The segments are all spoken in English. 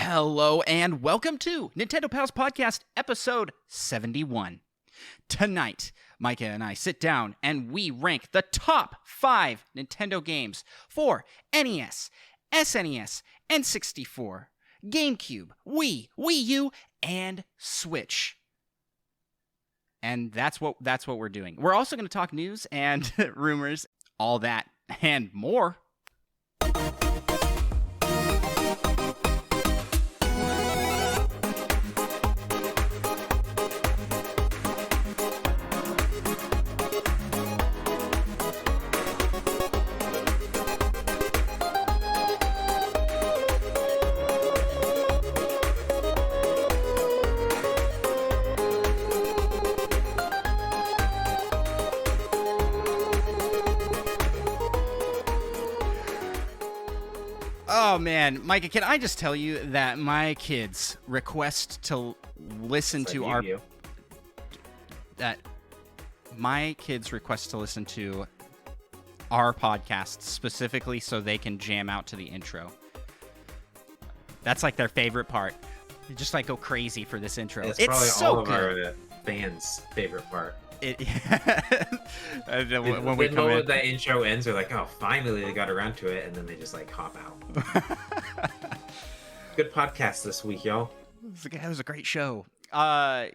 Hello and welcome to Nintendo Pals Podcast, episode 71. Tonight, Micah and I sit down and we rank the top 5 Nintendo games for NES, SNES, N64, Gamecube, Wii U, and Switch. And that's what we're doing. We're also going to talk news and rumors, all that and more. Oh man, Micah, can I just tell you that my kids request to listen to our podcast specifically so they can jam out to the intro. That's like their favorite part. They just like go crazy for this intro. It's probably so all of good. Our fans' favorite part. When we come in, that intro ends, they're like, "Oh, finally they got around to it," and then they just like hop out. Good podcast this week, y'all. It was a great show. I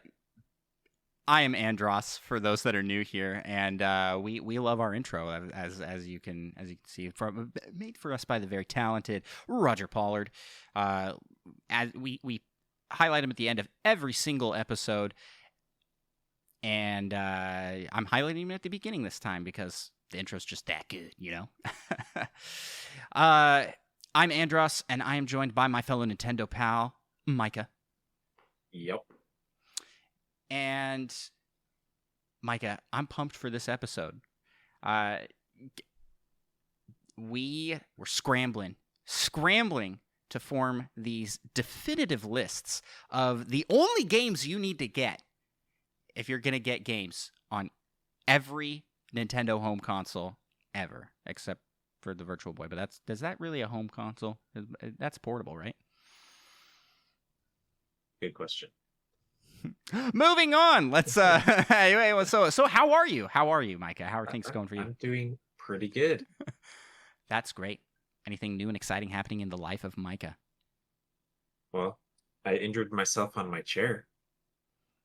am Andros for those that are new here, and we love our intro as you can see made for us by the very talented Roger Pollard. As we highlight him at the end of every single episode. And I'm highlighting him at the beginning this time because the intro's just that good, you know? I'm Andros, and I am joined by my fellow Nintendo pal, Micah. Yep. And, Micah, I'm pumped for this episode. We were scrambling to form these definitive lists of the only games you need to get if you're going to get games on every Nintendo home console ever, except for the Virtual Boy. But is that really a home console? That's portable, right? Good question. Moving on. Let's anyway, so how are you? How are you, Micah? How are things going for you? I'm doing pretty good. That's great. Anything new and exciting happening in the life of Micah? Well, I injured myself on my chair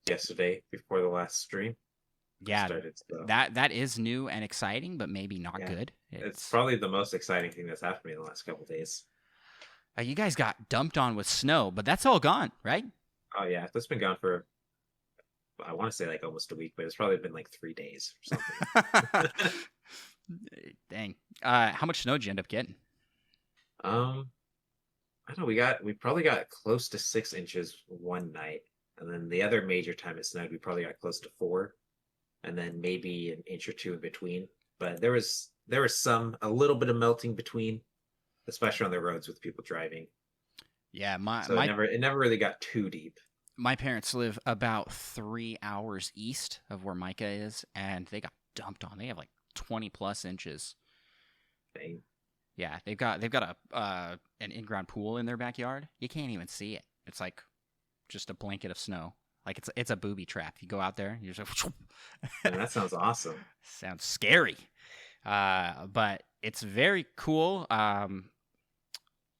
yesterday before the last stream. Yeah, that is new and exciting, but maybe not good. It's probably the most exciting thing that's happened to me in the last couple of days. You guys got dumped on with snow, but that's all gone, right? Oh yeah, that's been gone for, I want to say like almost a week, but it's probably been like 3 days or something. Dang. How much snow did you end up getting? I don't know. We probably got close to 6 inches one night. And then the other major time it snowed, we probably got close to 4, and then maybe an inch or 2 in between. But there was a little bit of melting between, especially on the roads with people driving. Yeah, it never really got too deep. My parents live about 3 hours east of where Micah is, and they got dumped on. They have like 20 plus inches. Dang. Yeah, they've got an in-ground pool in their backyard. You can't even see it. It's like just a blanket of snow. Like it's a booby trap. You go out there, you're just like, Man, that sounds awesome. Sounds scary. But it's very cool.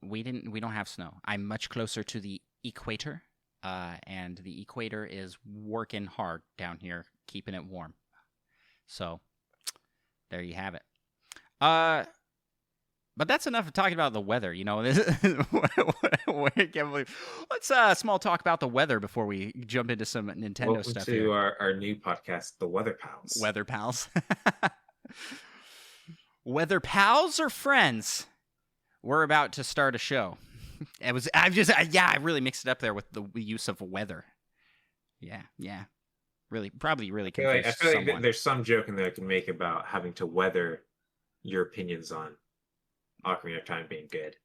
We don't have snow. I'm much closer to the equator. And the equator is working hard down here, keeping it warm. So there you have it. But that's enough of talking about the weather, you know. I can't believe. Let's small talk about the weather before we jump into some Nintendo stuff. Welcome to our new podcast, The Weather Pals. Weather Pals. Weather pals or friends? We're about to start a show. I really mixed it up there with the use of weather. Yeah. Probably really confused. I feel like there's some joke in there I can make about having to weather your opinions on Ocarina of Time being good.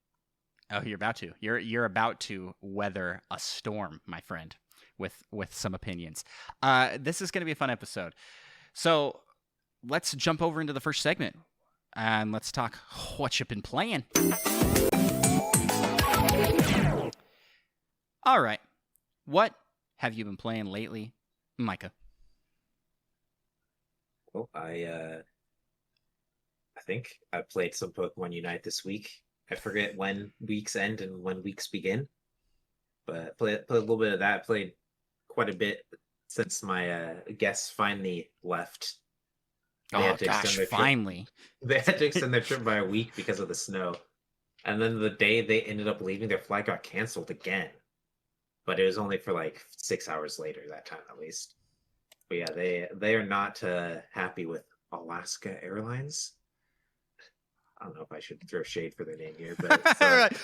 Oh, you're about to. You're about to weather a storm, my friend, with some opinions. This is going to be a fun episode. So let's jump over into the first segment and let's talk what you've been playing. All right. What have you been playing lately, Micah? Well, I think I played some Pokemon Unite this week. I forget when weeks end and when weeks begin, but played a little bit of that. Played quite a bit since my guests finally left. They had to extend their trip. Finally. They had to extend their trip by a week because of the snow. And then the day they ended up leaving, their flight got canceled again. But it was only for like 6 hours later, that time at least. But yeah, they are not happy with Alaska Airlines. I don't know if I should throw shade for their name here, but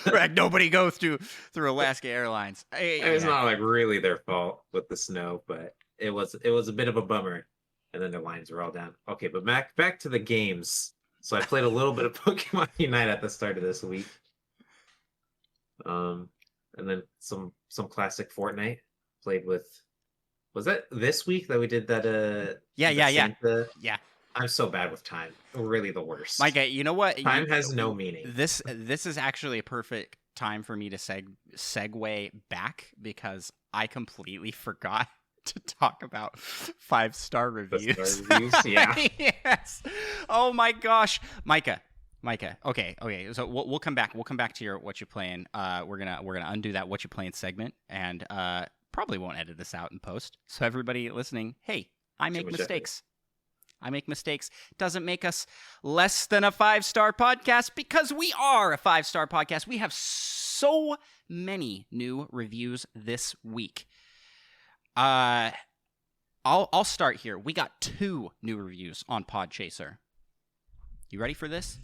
right. Nobody goes through Alaska Airlines. It's not like really their fault with the snow, but it was a bit of a bummer. And then their lines were all down. Okay, but back to the games. So I played a little bit of Pokemon Unite at the start of this week. And then some classic Fortnite. Played with. Was that this week that we did that? Yeah. I'm so bad with time. Really the worst. Micah, you know what? Time has no meaning. This is actually a perfect time for me to segue back because I completely forgot to talk about 5-star reviews. Yeah. Yes. Oh my gosh, Micah. Okay. So we'll come back. We'll come back to what you're playing. We're gonna undo that what you're playing segment, and probably won't edit this out in post. So everybody listening, hey, I make mistakes. I make mistakes. Doesn't make us less than a 5-star podcast because we are a 5-star podcast. We have so many new reviews this week. I'll start here. We got 2 new reviews on Podchaser. You ready for this?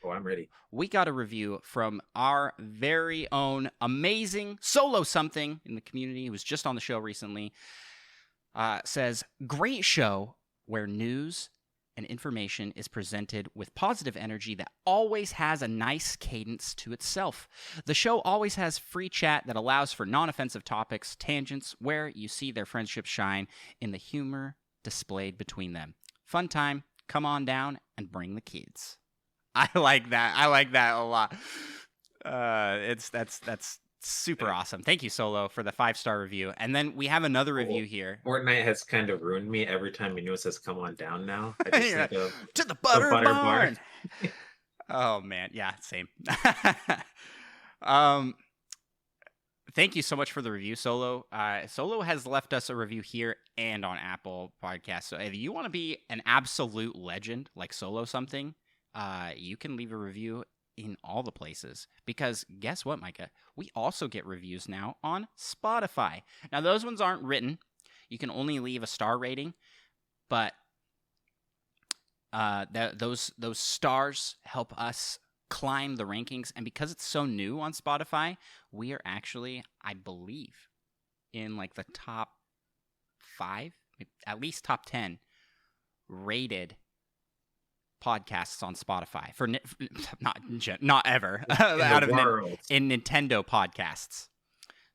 Oh, I'm ready. We got a review from our very own amazing Solo Something in the community who was just on the show recently. Says, great show where news and information is presented with positive energy that always has a nice cadence to itself. The show always has free chat that allows for non-offensive topics, tangents, where you see their friendship shine in the humor displayed between them. Fun time. Come on down and bring the kids. I like that. I like that a lot. That's super awesome. Thank you, Solo, for the 5-star review. And then we have another review here. Fortnite has kind of ruined me every time you know it says "come on down" now. I just think of to the butter barn. Oh man, yeah, same. Thank you so much for the review, Solo. Solo has left us a review here and on Apple Podcasts. So if you want to be an absolute legend like Solo Something, you can leave a review in all the places. Because guess what, Micah? We also get reviews now on Spotify. Now, those ones aren't written. You can only leave a star rating. But those stars help us climb the rankings. And because it's so new on Spotify, we are actually, I believe, in like the top 5, at least top 10 rated podcasts on Spotify for not ever out of in Nintendo podcasts.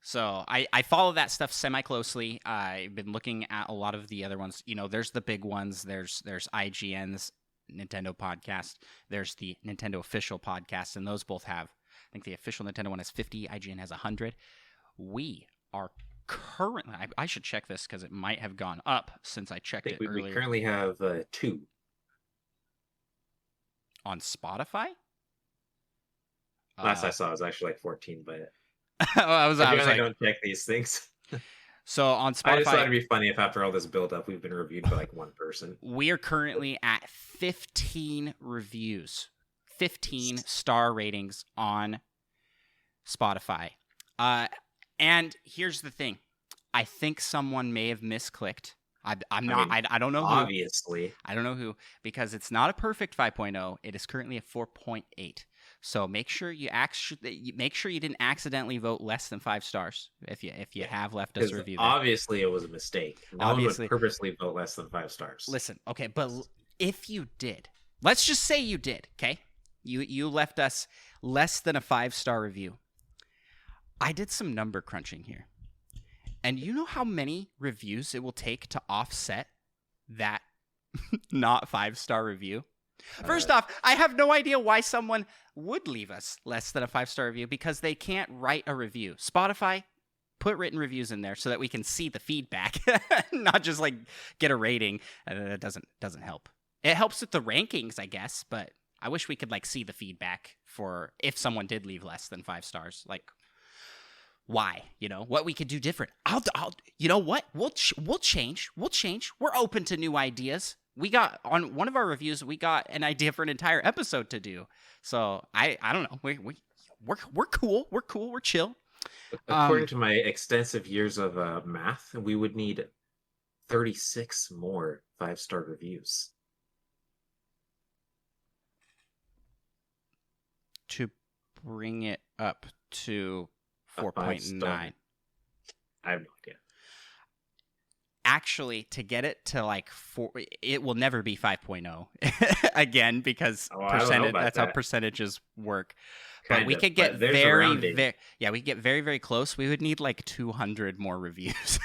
So I follow that stuff semi closely. I've been looking at a lot of the other ones. You know, there's the big ones. There's IGN's Nintendo podcast. There's the Nintendo official podcast, and those both have. I think the official Nintendo one has 50. IGN has 100. We are currently. I should check this because it might have gone up since I checked it earlier. We currently have 2. On Spotify? Last I saw it was actually like 14, but I don't check these things. So on Spotify, I just thought it'd be funny if after all this build up, we've been reviewed by like one person. We are currently at 15 reviews, 15 star ratings on Spotify. And here's the thing. I think someone may have misclicked. I don't know who. Obviously. I don't know who, because it's not a perfect 5.0. It is currently a 4.8. So make sure you didn't accidentally vote less than 5 stars if you have left us a review. Obviously, it was a mistake. No one would purposely vote less than 5 stars. Listen, okay, but if you did, let's just say you did, okay? You left us less than a 5-star review. I did some number crunching here. And you know how many reviews it will take to offset that not 5-star review? First off, I have no idea why someone would leave us less than a 5-star review because they can't write a review. Spotify, put written reviews in there so that we can see the feedback, not just like get a rating. That doesn't help. It helps with the rankings, I guess, but I wish we could like see the feedback for if someone did leave less than 5 stars, like why, what we could do different. I'll you know what? We'll change. We're open to new ideas. We got on one of our reviews, we got an idea for an entire episode to do. So I don't know. We're cool. We're chill. According to my extensive years of math, we would need 36 more 5-star reviews to bring it up to 4.9. I have no idea. Actually, to get it to like 4, it will never be 5.0 again because that's how percentages work. But we could get we get very, very close. We would need like 200 more reviews,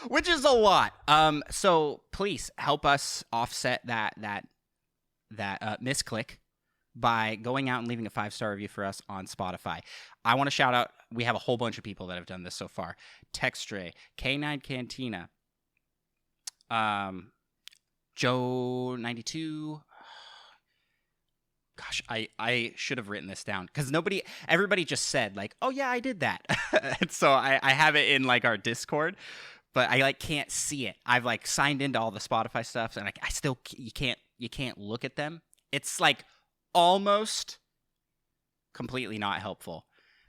which is a lot. So please help us offset that misclick by going out and leaving a 5-star review for us on Spotify. I want to shout out, we have a whole bunch of people that have done this so far. Textray, K9 Cantina, Joe92. Gosh, I should have written this down because everybody just said like, oh yeah, I did that. And so I have it in like our Discord, but I like can't see it. I've like signed into all the Spotify stuff and like I still, you can't look at them. It's like almost completely not helpful,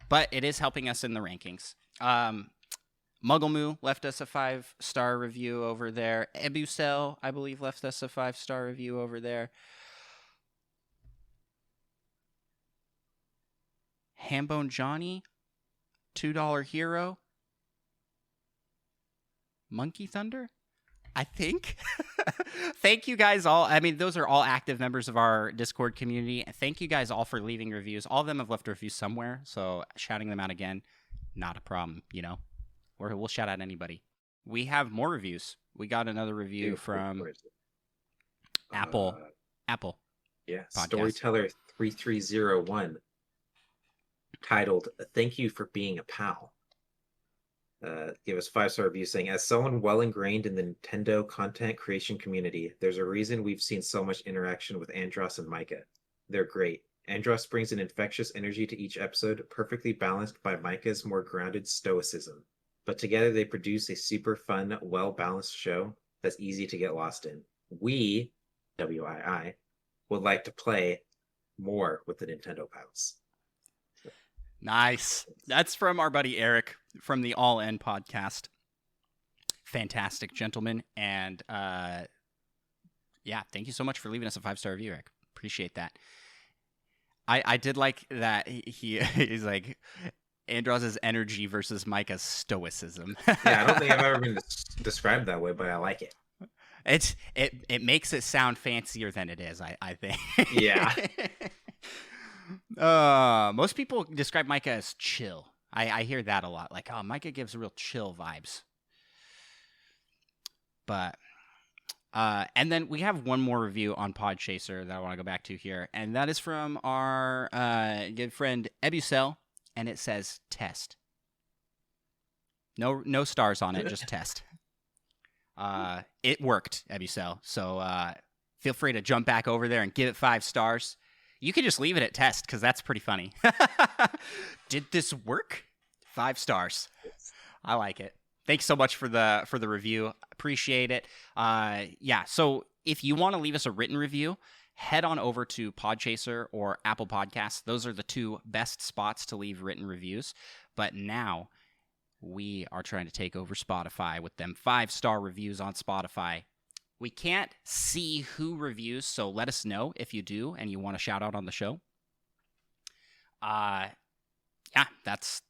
but it is helping us in the rankings. Mugglemoo left us a 5-star review over there. Ebusel, I believe, left us a 5-star review over there. Hambone Johnny, $2 Hero. Monkey Thunder, I think. Thank you guys all. I mean, those are all active members of our Discord community. Thank you guys all for leaving reviews. All of them have left reviews somewhere, so shouting them out again, not a problem, We'll shout out anybody. We have more reviews. We got another review from Apple. Yeah, podcast. Storyteller 3301 titled "Thank You for Being a Pal." Give us 5-star review saying, as someone well ingrained in the Nintendo content creation community, there's a reason we've seen so much interaction with Andros and Micah. They're great. Andros brings an infectious energy to each episode, perfectly balanced by Micah's more grounded stoicism. But together they produce a super fun, well-balanced show that's easy to get lost in. We, WII, would like to play more with the Nintendo pals. Nice. That's from our buddy Eric from the All In podcast. Fantastic gentleman. And thank you so much for leaving us a 5-star review, Eric. Appreciate that. I did like that he's like Andros' energy versus Micah's stoicism. Yeah, I don't think I've ever been described that way, but I like it. It makes it sound fancier than it is, I think. Yeah. Most people describe Micah as chill. I hear that a lot. Like, oh, Micah gives real chill vibes. But and then we have one more review on Podchaser that I want to go back to here, and that is from our good friend Ebusel, and it says test. No stars on it, just test. It worked, Ebusel. So feel free to jump back over there and give it 5 stars. You can just leave it at test because that's pretty funny. Did this work? 5 stars. I like it. Thanks so much for the review. Appreciate it. So if you want to leave us a written review, head on over to Podchaser or Apple Podcasts. Those are the 2 best spots to leave written reviews. But now we are trying to take over Spotify with them 5-star reviews on Spotify. We can't see who reviews, so let us know if you do and you want to shout out on the show. That's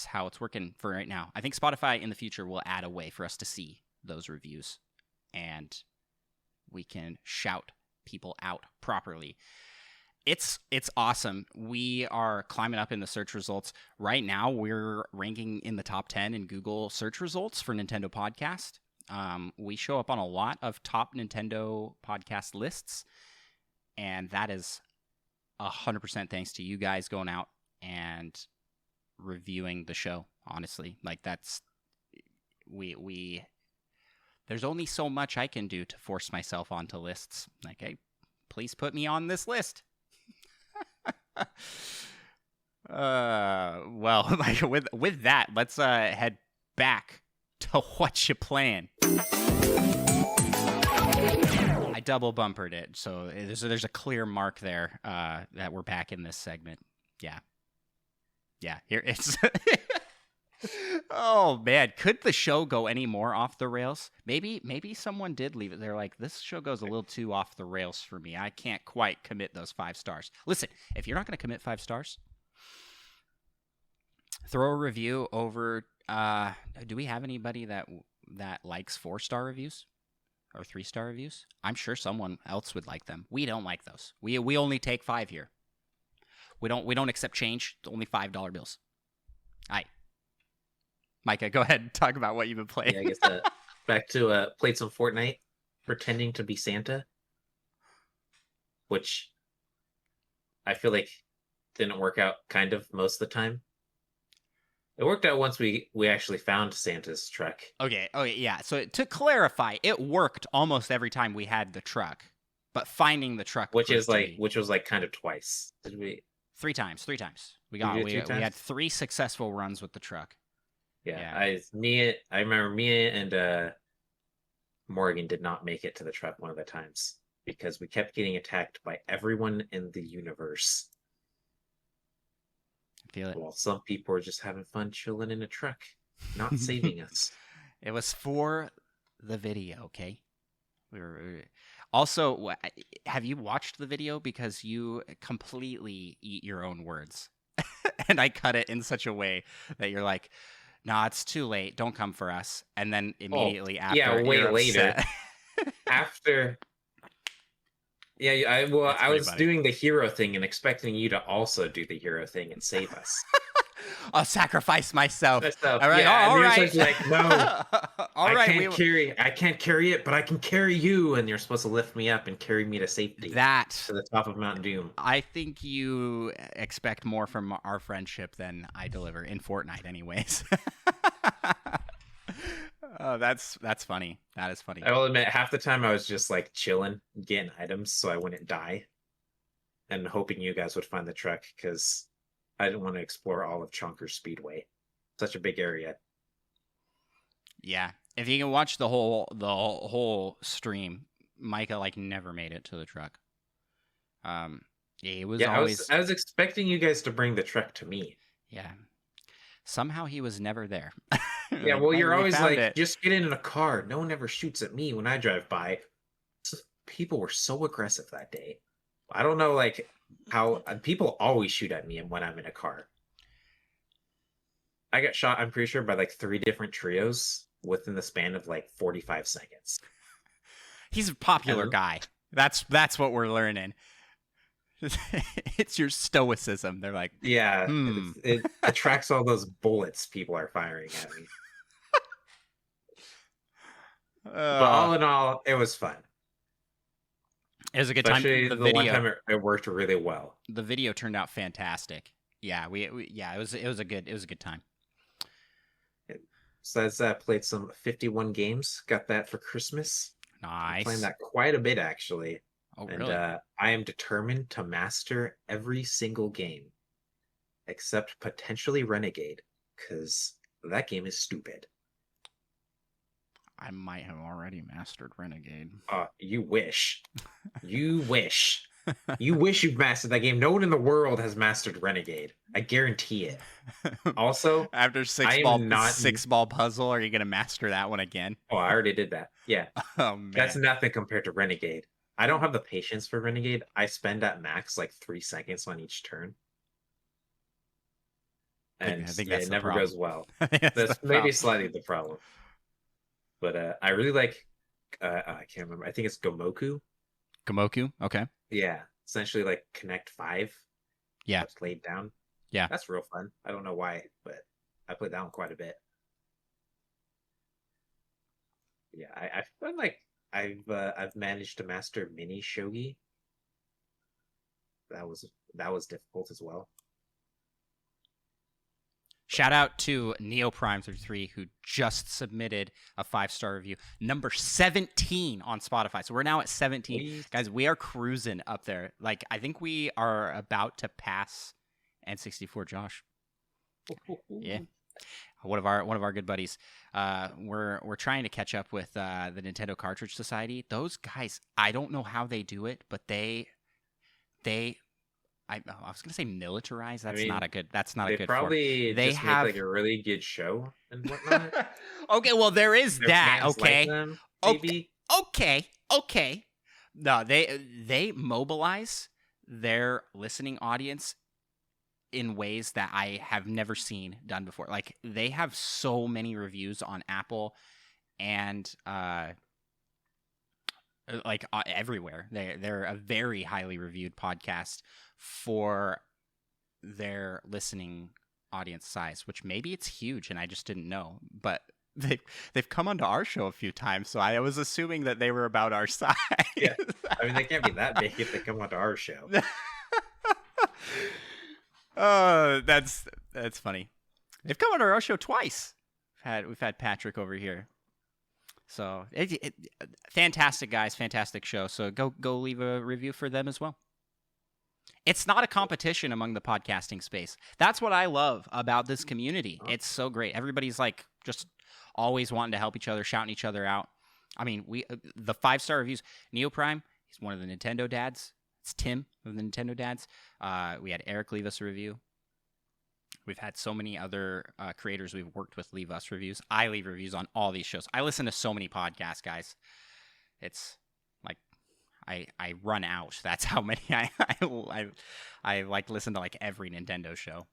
how it's working for right now. I think Spotify in the future will add a way for us to see those reviews, and we can shout people out properly. It's awesome. We are climbing up in the search results. Right now, we're ranking in the top 10 in Google search results for Nintendo Podcast. We show up on a lot of top Nintendo podcast lists, and that is 100% thanks to you guys going out and reviewing the show Honestly, like we there's only so much I can do to force myself onto lists. Like, hey, please put me on this list. Well, like with that, let's head back to what you playing. I double bumpered it, so there's a clear mark there that we're back in this segment. Yeah, here it's. Oh man, could the show go any more off the rails? Maybe someone did leave it. They're like, this show goes a little too off the rails for me. I can't quite commit those 5 stars. Listen, if you're not going to commit 5 stars, throw a review over. Do we have anybody that likes 4-star reviews or 3-star reviews? I'm sure someone else would like them. We don't like those. We only take 5 here. We don't accept change. It's only $5 bills. All right. Micah, go ahead and talk about what you've been playing. Yeah, I guess back to played some Fortnite, pretending to be Santa, which I feel like didn't work out kind of most of the time. It worked out once we actually found Santa's truck. Okay, yeah. So to clarify, it worked almost every time we had the truck, but finding the truck, which was like kind of twice. Did we? 3 times. We We had 3 successful runs with the truck. Yeah. I remember me and Morgan did not make it to the truck one of the times because we kept getting attacked by everyone in the universe. I feel it. Well, some people were just having fun chilling in a truck, not saving us. It was for the video, okay? Also, have you watched the video? Because you completely eat your own words. And I cut it in such a way that you're like, nah, it's too late. Don't come for us. And then immediately after, yeah, way later, after. Yeah, I was funny. Doing the hero thing and expecting you to also do the hero thing and save us. I'll sacrifice myself. All right, yeah, all right. You're like, no, I can't carry it, but I can carry you, and you're supposed to lift me up and carry me to safety. To the top of Mount Doom. I think you expect more from our friendship than I deliver in Fortnite, anyways. Oh, that's funny. That is funny. I will admit, half the time I was just like chilling, getting items so I wouldn't die, and hoping you guys would find the truck because I didn't want to explore all of Chonker Speedway. Such a big area. Yeah, if you can watch the whole stream, Micah like never made it to the truck. Yeah, it was always. I was expecting you guys to bring the truck to me. Yeah. Somehow he was never there. Yeah, well, you're always like, just get in a car. No one ever shoots at me when I drive by. People were so aggressive that day. I don't know, like, how people always shoot at me when I'm in a car. I got shot, I'm pretty sure, by like 3 different trios within the span of like 45 seconds. He's a popular guy. That's what we're learning. It's your stoicism. They're like, yeah, it attracts all those bullets people are firing at me. But all in all, it was fun. It was a good time. The one time it worked really well. The video turned out fantastic. Yeah, it was a good time. So I played some 51 games. Got that for Christmas. Nice. I'm playing that quite a bit actually. Oh, really? And I am determined to master every single game, except potentially Renegade, because that game is stupid. I might have already mastered Renegade. You wish. You wish. You wish you'd mastered that game. No one in the world has mastered Renegade. I guarantee it. Also, after six ball puzzle, are you going to master that one again? Oh, I already did that. Yeah. Oh, man. That's nothing compared to Renegade. I don't have the patience for Renegade. I spend at max like 3 seconds on each turn. And I think it never goes well. That's maybe slightly the problem. But I really like, I can't remember. I think it's Gomoku. Gomoku? Okay. Yeah. Essentially like Connect 5. Yeah. That's laid down. Yeah. That's real fun. I don't know why, but I played that one quite a bit. Yeah, I feel like I've managed to master mini shogi. That was difficult as well. Shout out to NeoPrime33 who just submitted a 5-star review. Number 17 on Spotify. So we're now at 17. Please. Guys, we are cruising up there. Like, I think we are about to pass N64 Josh. Yeah. One of our good buddies. We're trying to catch up with the Nintendo Cartridge Society. Those guys, I don't know how they do it, but I was gonna say militarize. That's not a good. That's not a good. Probably they just have make like a really good show and whatnot. Okay, well there is Their that. fans Okay, like them, maybe. Okay. No, they mobilize their listening audience in ways that I have never seen done before. Like, they have so many reviews on Apple and everywhere. They're a very highly reviewed podcast for their listening audience size, which maybe it's huge and I just didn't know. But they've come onto our show a few times, so I was assuming that they were about our size. Yeah, I mean, they can't be that big if they come onto our show. That's funny. They've come on our show twice. We've had Patrick over here. So fantastic guys, fantastic show. So go leave a review for them as well. It's not a competition among the podcasting space. That's what I love about this community. It's so great. Everybody's like just always wanting to help each other, shouting each other out. I mean, the 5-star reviews. NeoPrime, he's one of the Nintendo dads. It's Tim of the Nintendo dads. We had Eric leave us a review. We've had so many other creators we've worked with leave us reviews. I leave reviews on all these shows. I listen to so many podcasts, guys. It's like I run out. That's how many I like listen to like every Nintendo show.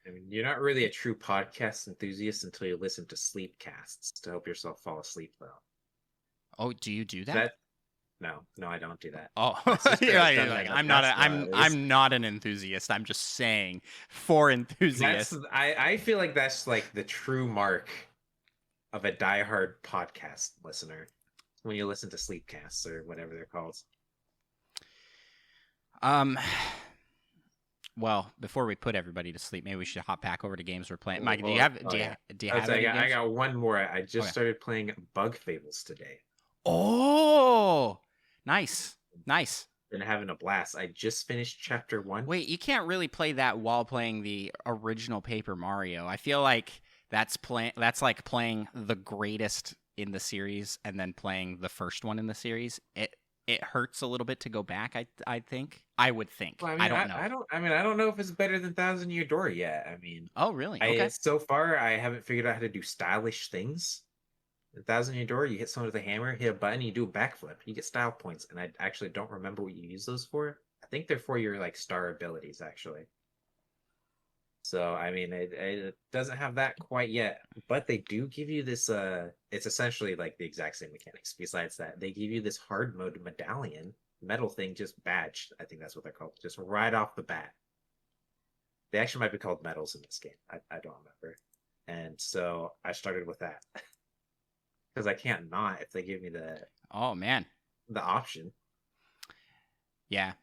I mean, you're not really a true podcast enthusiast until you listen to sleep casts to help yourself fall asleep, though. Oh, do you do that? No, I don't do that. Oh, I'm not an enthusiast. I'm just saying for enthusiasts. I feel like that's like the true mark of a diehard podcast listener when you listen to sleepcasts or whatever they're called. Well, before we put everybody to sleep, maybe we should hop back over to games we're playing. Mike, do you have I got one more. I just started playing Bug Fables today. Oh, nice. Been having a blast. I just finished chapter 1. Wait, you can't really play that while playing the original Paper Mario. I feel like that's like playing the greatest in the series and then playing the first one in the series. It hurts a little bit to go back. I would think. Well, I don't know. I don't know if it's better than Thousand Year Door yet. I mean, oh really? Okay. So far, I haven't figured out how to do stylish things. In Thousand Year Door, you hit someone with a hammer, hit a button, you do a backflip. You get style points, and I actually don't remember what you use those for. I think they're for your like star abilities, actually. So I mean, it doesn't have that quite yet, but they do give you this. It's essentially like the exact same mechanics. Besides that, they give you this hard mode medallion metal thing, just badged. I think that's what they're called, just right off the bat. They actually might be called medals in this game. I don't remember. And so I started with that. Because I can't not if they give me the option. Yeah.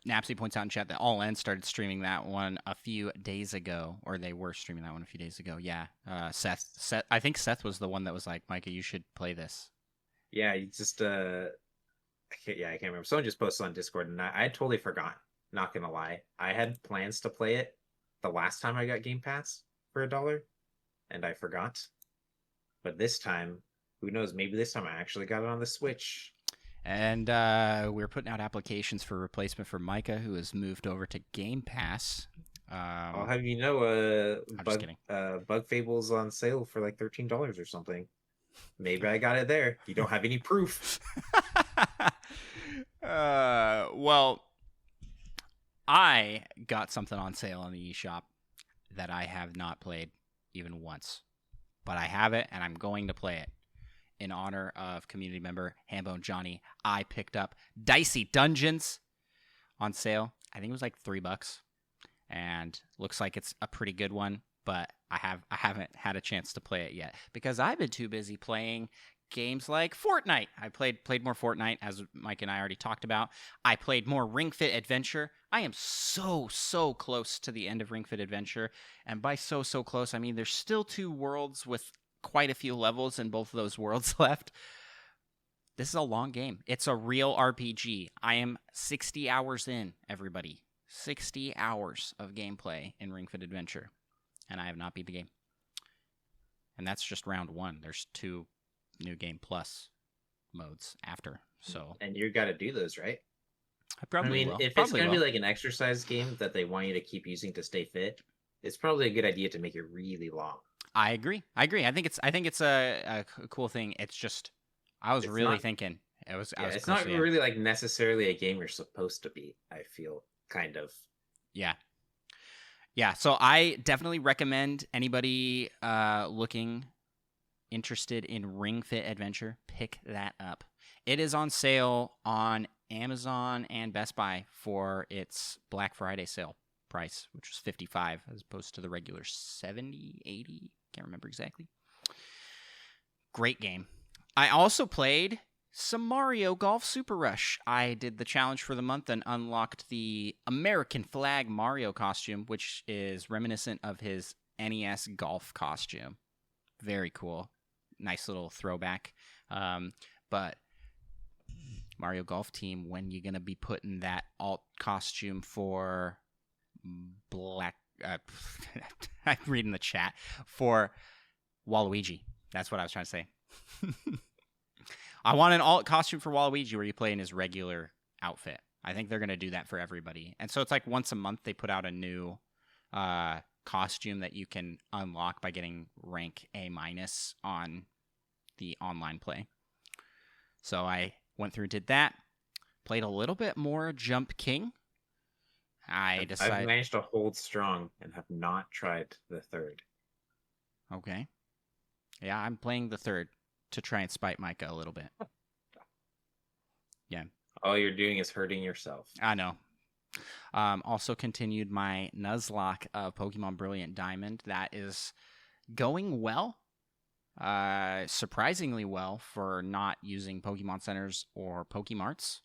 Napsy points out in chat that All In started streaming that one a few days ago, or they were streaming that one a few days ago. Yeah. Seth, I think Seth was the one that was like, Micah, you should play this. Yeah, you just I can't remember. Someone just posted on Discord, and I had totally forgotten. Not gonna lie, I had plans to play it the last time I got Game Pass for $1, and I forgot. But this time, who knows? Maybe this time I actually got it on the Switch. And we're putting out applications for replacement for Micah, who has moved over to Game Pass. I'll have you know, Bug Fables on sale for like $13 or something. Maybe I got it there. You don't have any proof. Well, I got something on sale on the eShop that I have not played even once. But I have it, and I'm going to play it. In honor of community member Hambone Johnny, I picked up Dicey Dungeons on sale. I think it was like $3, and looks like it's a pretty good one. But I haven't had a chance to play it yet because I've been too busy playing games like Fortnite. I played more Fortnite, as Mike and I already talked about. I played more Ring Fit Adventure. I am so close to the end of Ring Fit Adventure, and by so close, I mean there's still 2 worlds with quite a few levels in both of those worlds left. This is a long game. It's a real RPG. I am 60 hours in, everybody. 60 hours of gameplay in Ring Fit Adventure, and I have not beat the game. And that's just round 1. There's 2 new game plus modes after. So, and you got to do those, right? I probably will. If probably it's going to will. be like an exercise game that they want you to keep using to stay fit, it's probably a good idea to make it really long. I agree. I think it's a cool thing. It's just I was really thinking it was. Yeah, it's not really like necessarily a game you're supposed to be. I feel kind of. Yeah. So I definitely recommend anybody interested in Ring Fit Adventure, pick that up. It is on sale on Amazon and Best Buy for its Black Friday sale price, which was $55 as opposed to the regular $70, $80. Can't remember exactly. Great game. I also played some Mario Golf Super Rush. I did the challenge for the month and unlocked the American flag Mario costume, which is reminiscent of his NES golf costume. Very cool. Nice little throwback. But Mario Golf Team, when you going to be putting that alt costume for Black... I'm reading the chat. For Waluigi. That's what I was trying to say. I want an alt costume for Waluigi where you play in his regular outfit. I think they're going to do that for everybody. And so it's like once a month they put out a new costume that you can unlock by getting rank A- on the online play. So I went through and did that. Played a little bit more Jump King. I've managed to hold strong and have not tried the 3rd. Okay. Yeah, I'm playing the 3rd to try and spite Micah a little bit. Yeah. All you're doing is hurting yourself. I know. Also continued my Nuzlocke of Pokemon Brilliant Diamond. That is going well. Surprisingly well for not using Pokemon Centers or Pokemarts.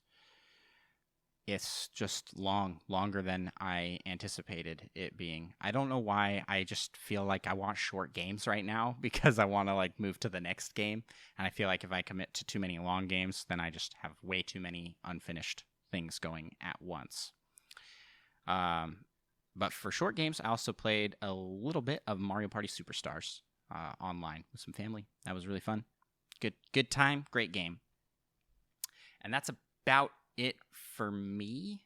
It's just longer than I anticipated it being. I don't know why. I just feel like I want short games right now because I want to like move to the next game. And I feel like if I commit to too many long games, then I just have way too many unfinished things going at once. But for short games, I also played a little bit of Mario Party Superstars online with some family. That was really fun. Good time, great game. And that's about it for me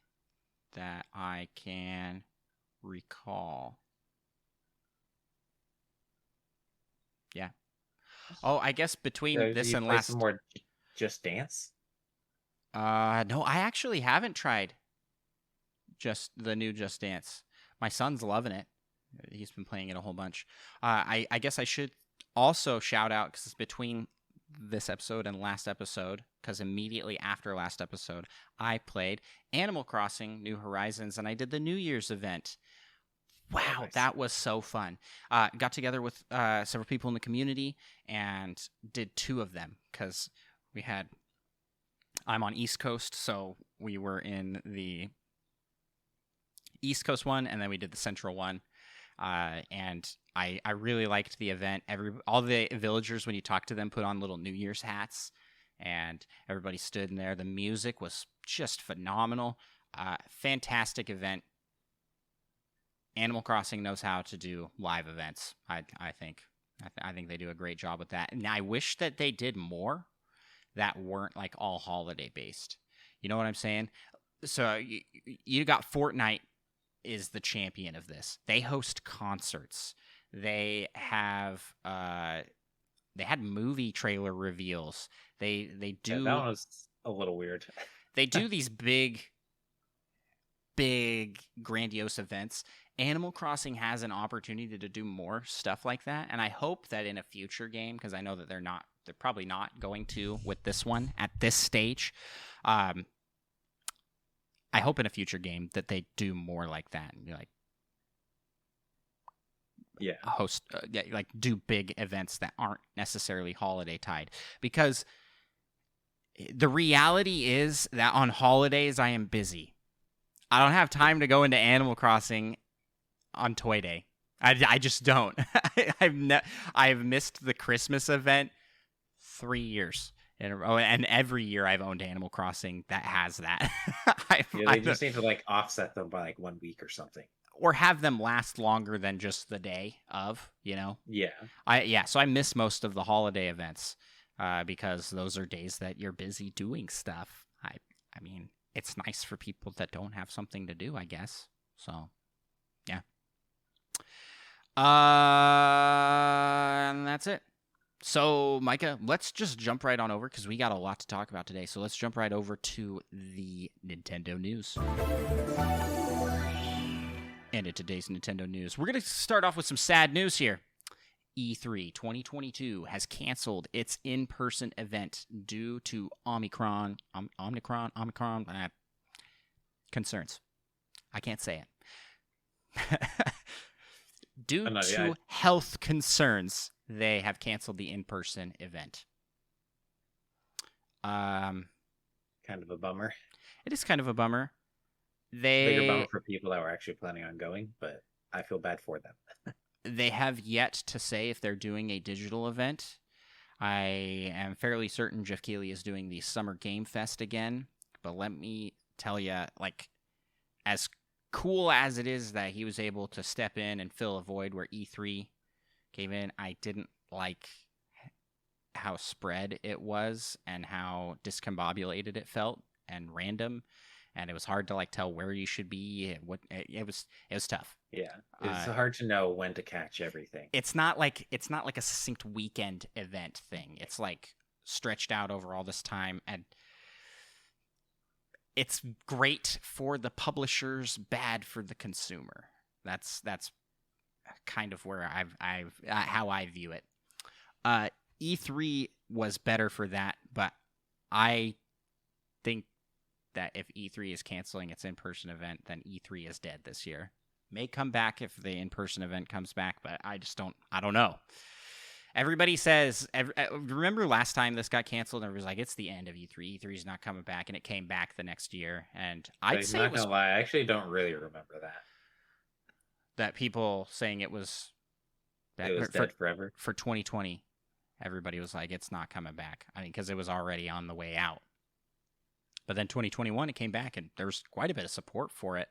that I can recall. Yeah. Oh, I guess between this and last... some more Just Dance? No, I actually haven't tried just the new Just Dance. My son's loving it. He's been playing it a whole bunch. I guess I should also shout out, because it's between this episode and last episode, because immediately after last episode, I played Animal Crossing New Horizons, and I did the New Year's event. Wow, nice. That was so fun. Got together with several people in the community and did 2 of them, because I'm on East Coast, so we were in the East Coast one, and then we did the Central one. And I really liked the event. All the villagers, when you talk to them, put on little New Year's hats, and everybody stood in there. The music was just phenomenal. Fantastic event. Animal Crossing knows how to do live events. I think they do a great job with that. And I wish that they did more that weren't like all holiday based. You know what I'm saying? So you got Fortnite is the champion of this. They host concerts. They have they had movie trailer reveals. They do. Yeah, that was a little weird. They do these big grandiose events. Animal Crossing has an opportunity to do more stuff like that, and I hope that in a future game, because I know that they're probably not going to with this one at this stage. I hope in a future game that they do more like that and be like, host like do big events that aren't necessarily holiday tied, because the reality is that on holidays I am busy. I don't have time to go into Animal Crossing on Toy Day. I just don't. I've missed the Christmas event 3 years in a row, and every year I've owned Animal Crossing that has that. They just need to like offset them by like 1 week or something, or have them last longer than just the day of, Yeah. So I miss most of the holiday events because those are days that you're busy doing stuff. I mean, it's nice for people that don't have something to do, I guess. So, yeah. And that's it. So, Micah, let's just jump right on over because we got a lot to talk about today. So let's jump right over to the Nintendo news. And in today's Nintendo news, we're going to start off with some sad news here. E3 2022 has canceled its in-person event due to Omicron concerns. I can't say it. Due to health concerns, they have canceled the in-person event. Kind of a bummer. It is kind of a bummer. Bigger bummer for people that were actually planning on going, but I feel bad for them. They have yet to say if they're doing a digital event. I am fairly certain Jeff Keighley is doing the Summer Game Fest again, but let me tell you, like, as cool as it is that he was able to step in and fill a void where E3 came in, I didn't like how spread it was and how discombobulated it felt and random, and it was hard to like tell where you should be and what it was tough. Yeah, it's hard to know when to catch everything. It's not like a succinct weekend event thing. It's like stretched out over all this time, and it's great for the publishers, bad for the consumer. That's kind of where how I view it. E3 was better for that, but I think that if E3 is canceling its in-person event, then E3 is dead this year. May come back if the in-person event comes back, but I don't know. Everybody says, remember last time this got canceled and it was like, it's the end of E3. E3 is not coming back, and it came back the next year. And I'd say not gonna lie, I actually don't really remember that. That people saying it was dead forever. For 2020, everybody was like, it's not coming back. I mean, because it was already on the way out. But then 2021, it came back, and there was quite a bit of support for it.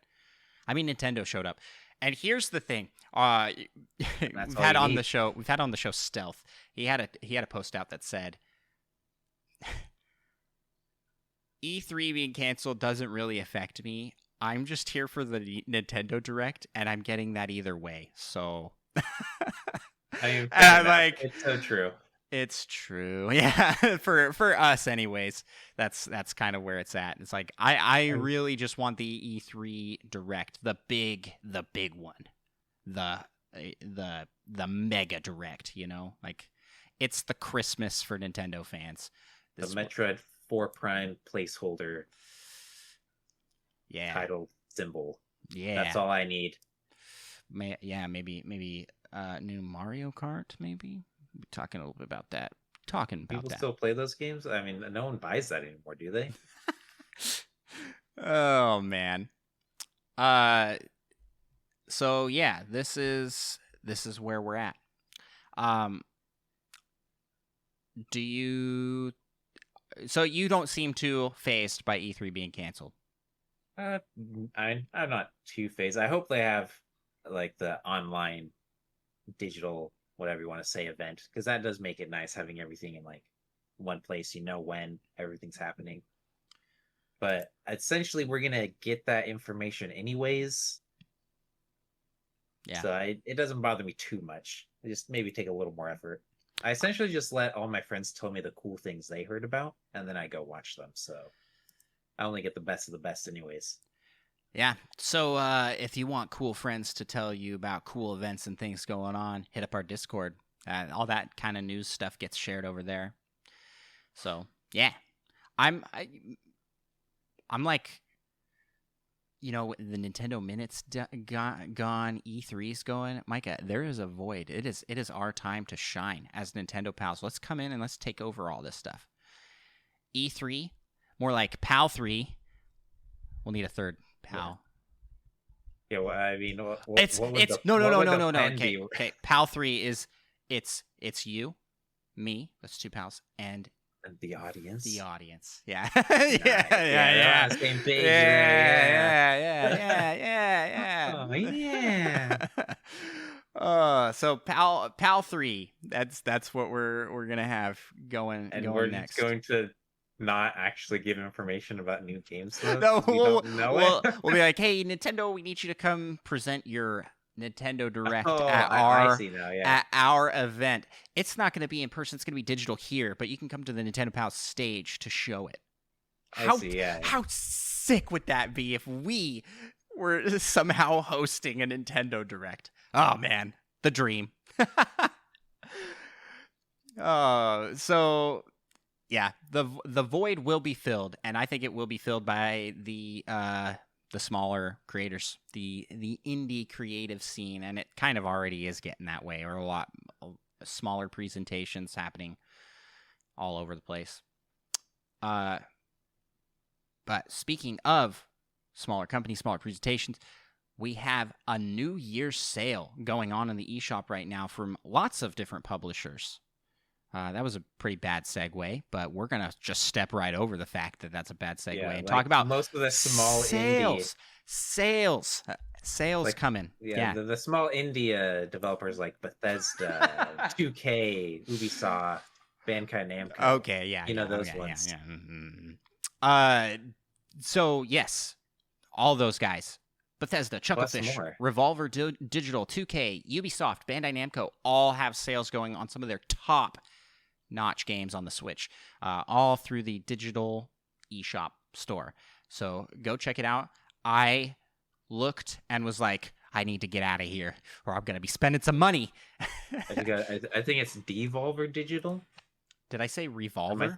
I mean, Nintendo showed up. And here's the thing: we've had on the show Stealth. He had a post out that said, "E3 being canceled doesn't really affect me. I'm just here for the Nintendo Direct, and I'm getting that either way." So, I mean, I'm like, it's so true. It's true, yeah. For us, anyways, that's kind of where it's at. It's like I really just want the E3 Direct, the big one, the mega Direct. Like it's the Christmas for Nintendo fans. The Metroid 4 Prime placeholder, title symbol. Yeah, that's all I need. Maybe new Mario Kart, maybe. We'll be talking a little bit about that. People still play those games? I mean, no one buys that anymore, do they? Oh man. So yeah, this is where we're at. So you don't seem too fazed by E3 being canceled? I'm not too fazed. I hope they have like the online digital, whatever you want to say, event, because that does make it nice having everything in like one place. You know when everything's happening. But essentially, we're gonna get that information anyways. Yeah. So it doesn't bother me too much. I just maybe take a little more effort. I essentially just let all my friends tell me the cool things they heard about, and then I go watch them. So I only get the best of the best anyways. Yeah. So if you want cool friends to tell you about cool events and things going on, hit up our Discord. All that kind of news stuff gets shared over there. So yeah, I'm like, the Nintendo Minutes gone, E3's going. Micah, there is a void. It is our time to shine as Nintendo pals. Let's come in and let's take over all this stuff. E3, more like PAL 3. We'll need a third PAL. Yeah, well, I mean, No. Okay. PAL 3 is it's you, me. That's two pals, and the audience. The audience. Yeah. yeah. Same page. Yeah. Oh yeah. So PAL 3. That's what we're gonna have going. And going we're next. Just going to not actually give information about new games. Though, no, we'll be like, hey, Nintendo, we need you to come present your Nintendo Direct at our event. It's not going to be in person. It's going to be digital here, but you can come to the Nintendo Pals stage to show it. How sick would that be if we were somehow hosting a Nintendo Direct? Oh, man. The dream. So, yeah, the void will be filled, and I think it will be filled by the smaller creators, the indie creative scene, and it kind of already is getting that way, or a lot smaller presentations happening all over the place. But speaking of smaller companies, smaller presentations, we have a New Year's sale going on in the eShop right now from lots of different publishers. That was a pretty bad segue, but we're going to just step right over the fact that that's a bad segue and talk about most of the small sales like, coming. Yeah. The small indie developers like Bethesda, 2K, Ubisoft, Bandai Namco. Okay, yeah. Those ones. Yeah. Mm-hmm. So, yes, all those guys. Bethesda, Chucklefish, Revolver Digital, 2K, Ubisoft, Bandai Namco all have sales going on some of their top-notch games on the Switch, all through the digital eShop store. So go check it out. I looked and was like, I need to get out of here, or I'm going to be spending some money. I think it's Devolver Digital. Did I say Revolver?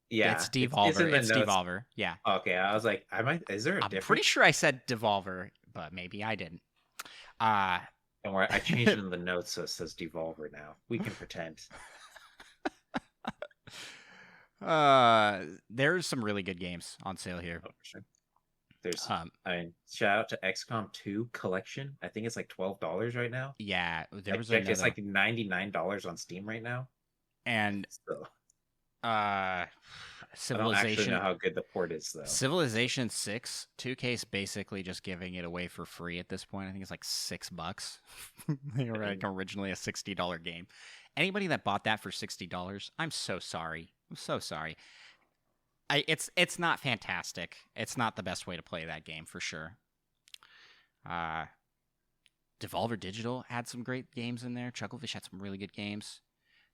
Yeah, it's Devolver. It's Devolver. Yeah. Okay, I was like, is there a difference? I'm pretty sure I said Devolver, but maybe I didn't. Don't worry, I changed it in the notes so it says Devolver now. We can pretend. There's some really good games on sale here. Oh, for sure. There's, shout out to XCOM 2 Collection. I think it's like $12 right now. Yeah, there was it's like $99 on Steam right now. And Civilization. I don't actually know how good the port is, though. Civilization 6, 2K's basically just giving it away for free at this point. I think it's like $6. They were like originally a $60 game. Anybody that bought that for $60, I'm so sorry. I'm so sorry. It's not fantastic. It's not the best way to play that game for sure. Devolver Digital had some great games in there. Chucklefish had some really good games.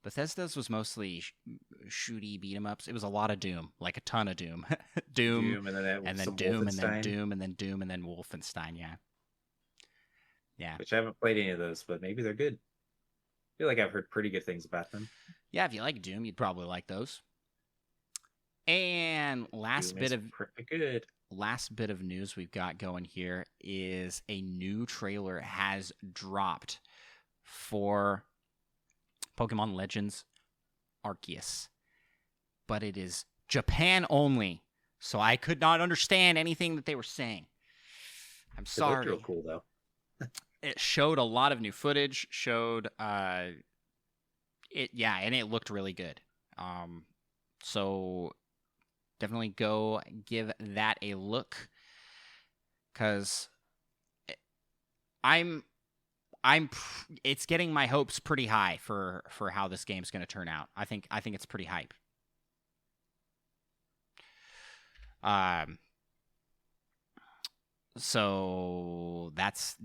Bethesda's was mostly shooty beat 'em ups. It was a lot of Doom, like a ton of Doom. Doom, and then Doom, and then Doom, and then Doom, and then Wolfenstein. Yeah. Which I haven't played any of those, but maybe they're good. I feel like I've heard pretty good things about them. Yeah, if you like Doom, you'd probably like those. And last bit of news we've got going here is a new trailer has dropped for Pokemon Legends Arceus, but it is Japan only, so I could not understand anything that they were saying. I'm sorry. It looked real cool though. It showed a lot of new footage. And it looked really good. So definitely go give that a look, because it's getting my hopes pretty high for how this game's going to turn out. I think it's pretty hype. So that's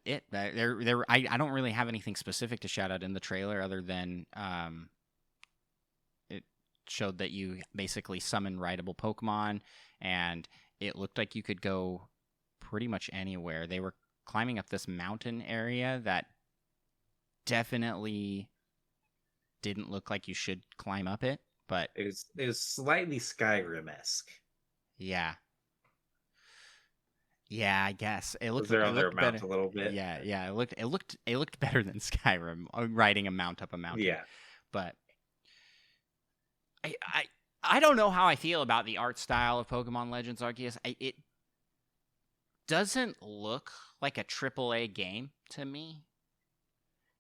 it. I don't really have anything specific to shout out in the trailer other than it showed that you basically summon rideable Pokemon, and it looked like you could go pretty much anywhere. They were climbing up this mountain area that definitely didn't look like you should climb up it, but it was slightly Skyrim-esque. Yeah. Yeah, I guess it Was looked there it on their looked mount better. a little bit? Yeah, it looked better than Skyrim riding a mount up a mountain. Yeah. But I I I don't know how I feel about the art style of Pokemon Legends Arceus. It doesn't look like a AAA game to me.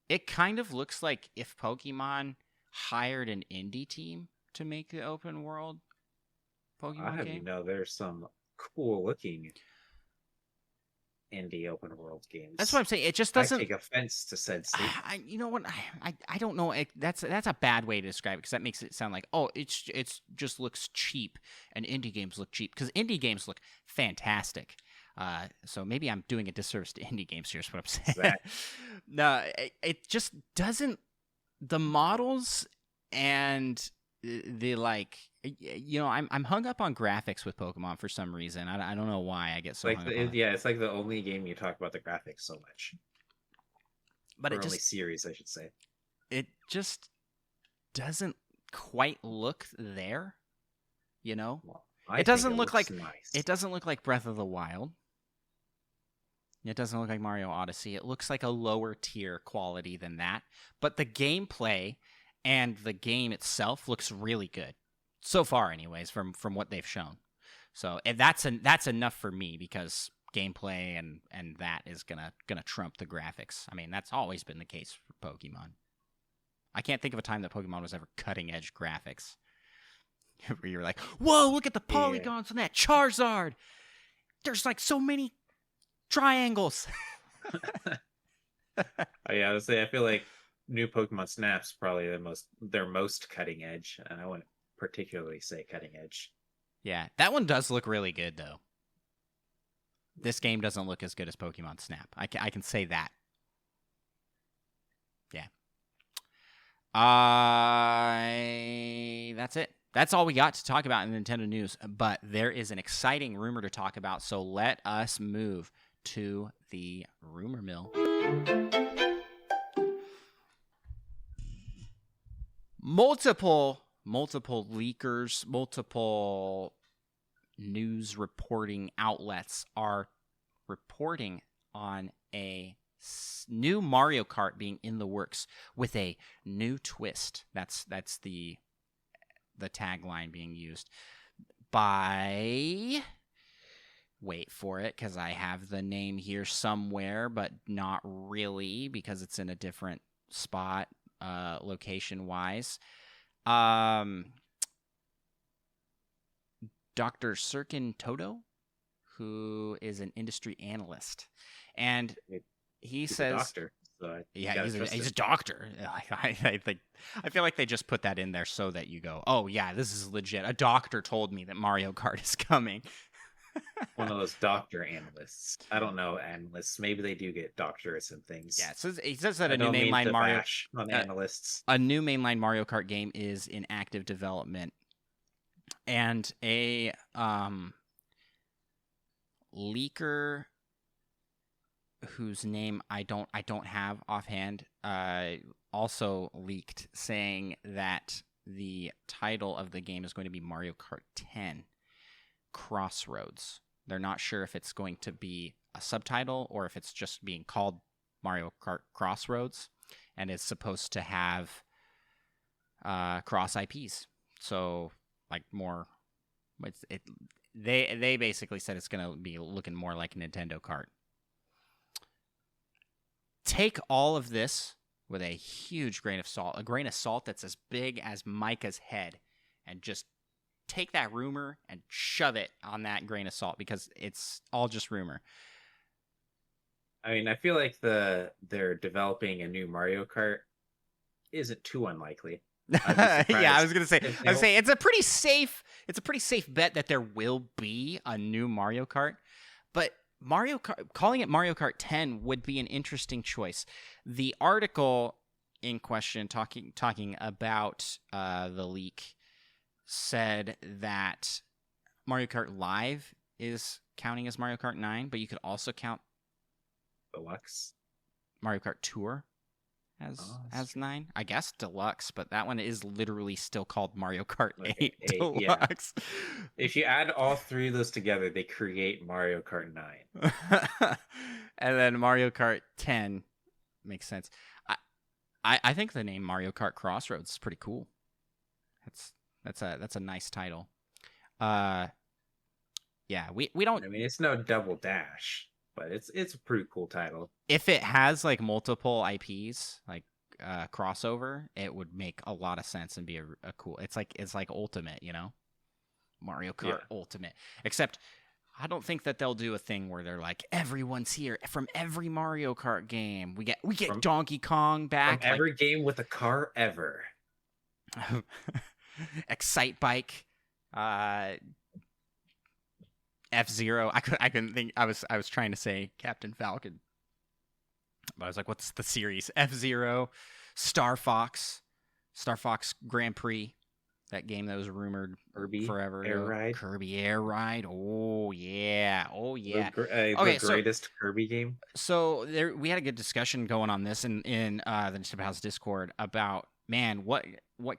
It kind of looks like if Pokemon hired an indie team to make the open world I Pokemon have you game. know there's some cool looking indie open world That's what games. I'm saying. It just I doesn't. take offense to said statement. You know what? I don't know. That's a bad way to describe it because that makes it sound like, oh, it's just looks cheap, and indie games look cheap because indie games look fantastic. So maybe I'm doing a disservice to indie games here. Is what I'm saying. Exactly. No, it just doesn't. The models and the like. I'm hung up on graphics with Pokemon for some reason. I don't know why I get so Like hung up on it. yeah, it's like the only game you talk about the graphics so much. But Or it only just series, I should say. it just doesn't quite look there. You know, Well, it doesn't think look looks like nice. it doesn't look like Breath of the Wild. It doesn't look like Mario Odyssey. It looks like a lower tier quality than that. But the gameplay and the game itself looks really good so far, anyways, from what they've shown. So and that's enough for me because gameplay and that is gonna trump the graphics. I mean, that's always been the case for Pokemon. I can't think of a time that Pokemon was ever cutting edge graphics. Where you're like, whoa, look at the polygons on that Charizard. There's like so many triangles. Oh, yeah, I would say I feel like new Pokemon Snap's probably their most cutting edge, and I wouldn't particularly say cutting edge. Yeah, that one does look really good though. This game doesn't look as good as Pokemon Snap. I can say that. Yeah. That's it. That's all we got to talk about in Nintendo news, but there is an exciting rumor to talk about, so let us move to the rumor mill. Multiple leakers, multiple news reporting outlets are reporting on a new Mario Kart being in the works with a new twist. That's the tagline being used by, wait for it because I have the name here somewhere, but not really because it's in a different spot location wise. Dr. Sirkin Toto, who is an industry analyst, and he's says, a doctor. So yeah, he's a doctor. I feel like they just put that in there so that you go, oh yeah, this is legit. A doctor told me that Mario Kart is coming. One of those doctor analysts. I don't know analysts. Maybe they do get doctorates and things. Yeah, so he says that I a new don't mean mainline to Mario bash on analysts. a new mainline Mario Kart game is in active development, and a leaker whose name I don't have offhand also leaked saying that the title of the game is going to be Mario Kart 10 Crossroads. They're not sure if it's going to be a subtitle or if it's just being called Mario Kart Crossroads, and it's supposed to have cross IPs. So like more, they basically said it's going to be looking more like Nintendo Kart. Take all of this with a huge grain of salt, a grain of salt that's as big as Micah's head, and just take that rumor and shove it on that grain of salt because it's all just rumor. I mean, I feel like they're developing a new Mario Kart isn't too unlikely. Yeah, I was gonna say it's a pretty safe bet that there will be a new Mario Kart, but Mario Kart, calling it Mario Kart 10 would be an interesting choice. The article in question talking about the leak said that Mario Kart Live is counting as Mario Kart 9, but you could also count Deluxe. Mario Kart Tour as 9. I guess Deluxe, but that one is literally still called Mario Kart 8 8, yeah. Deluxe. If you add all 3 of those together, they create Mario Kart 9. And then Mario Kart 10 makes sense. I think the name Mario Kart Crossroads is pretty cool. That's a nice title. Yeah, we don't. I mean, it's no Double Dash, but it's a pretty cool title. If it has like multiple IPs, like crossover, it would make a lot of sense and be a cool. It's like Ultimate, you know, Mario Kart Ultimate. Except I don't think that they'll do a thing where they're like, everyone's here from every Mario Kart game. We get Donkey Kong back. From every game with a car ever. Excite Bike, F-Zero. I couldn't think. I was trying to say Captain Falcon, but I was like, what's the series? F-Zero, Star Fox Grand Prix. That game that was rumored Kirby forever Air ago. Ride. Kirby Air Ride. Oh yeah. The greatest Kirby game. So we had a good discussion going on this in the Nintendo House Discord about, man, what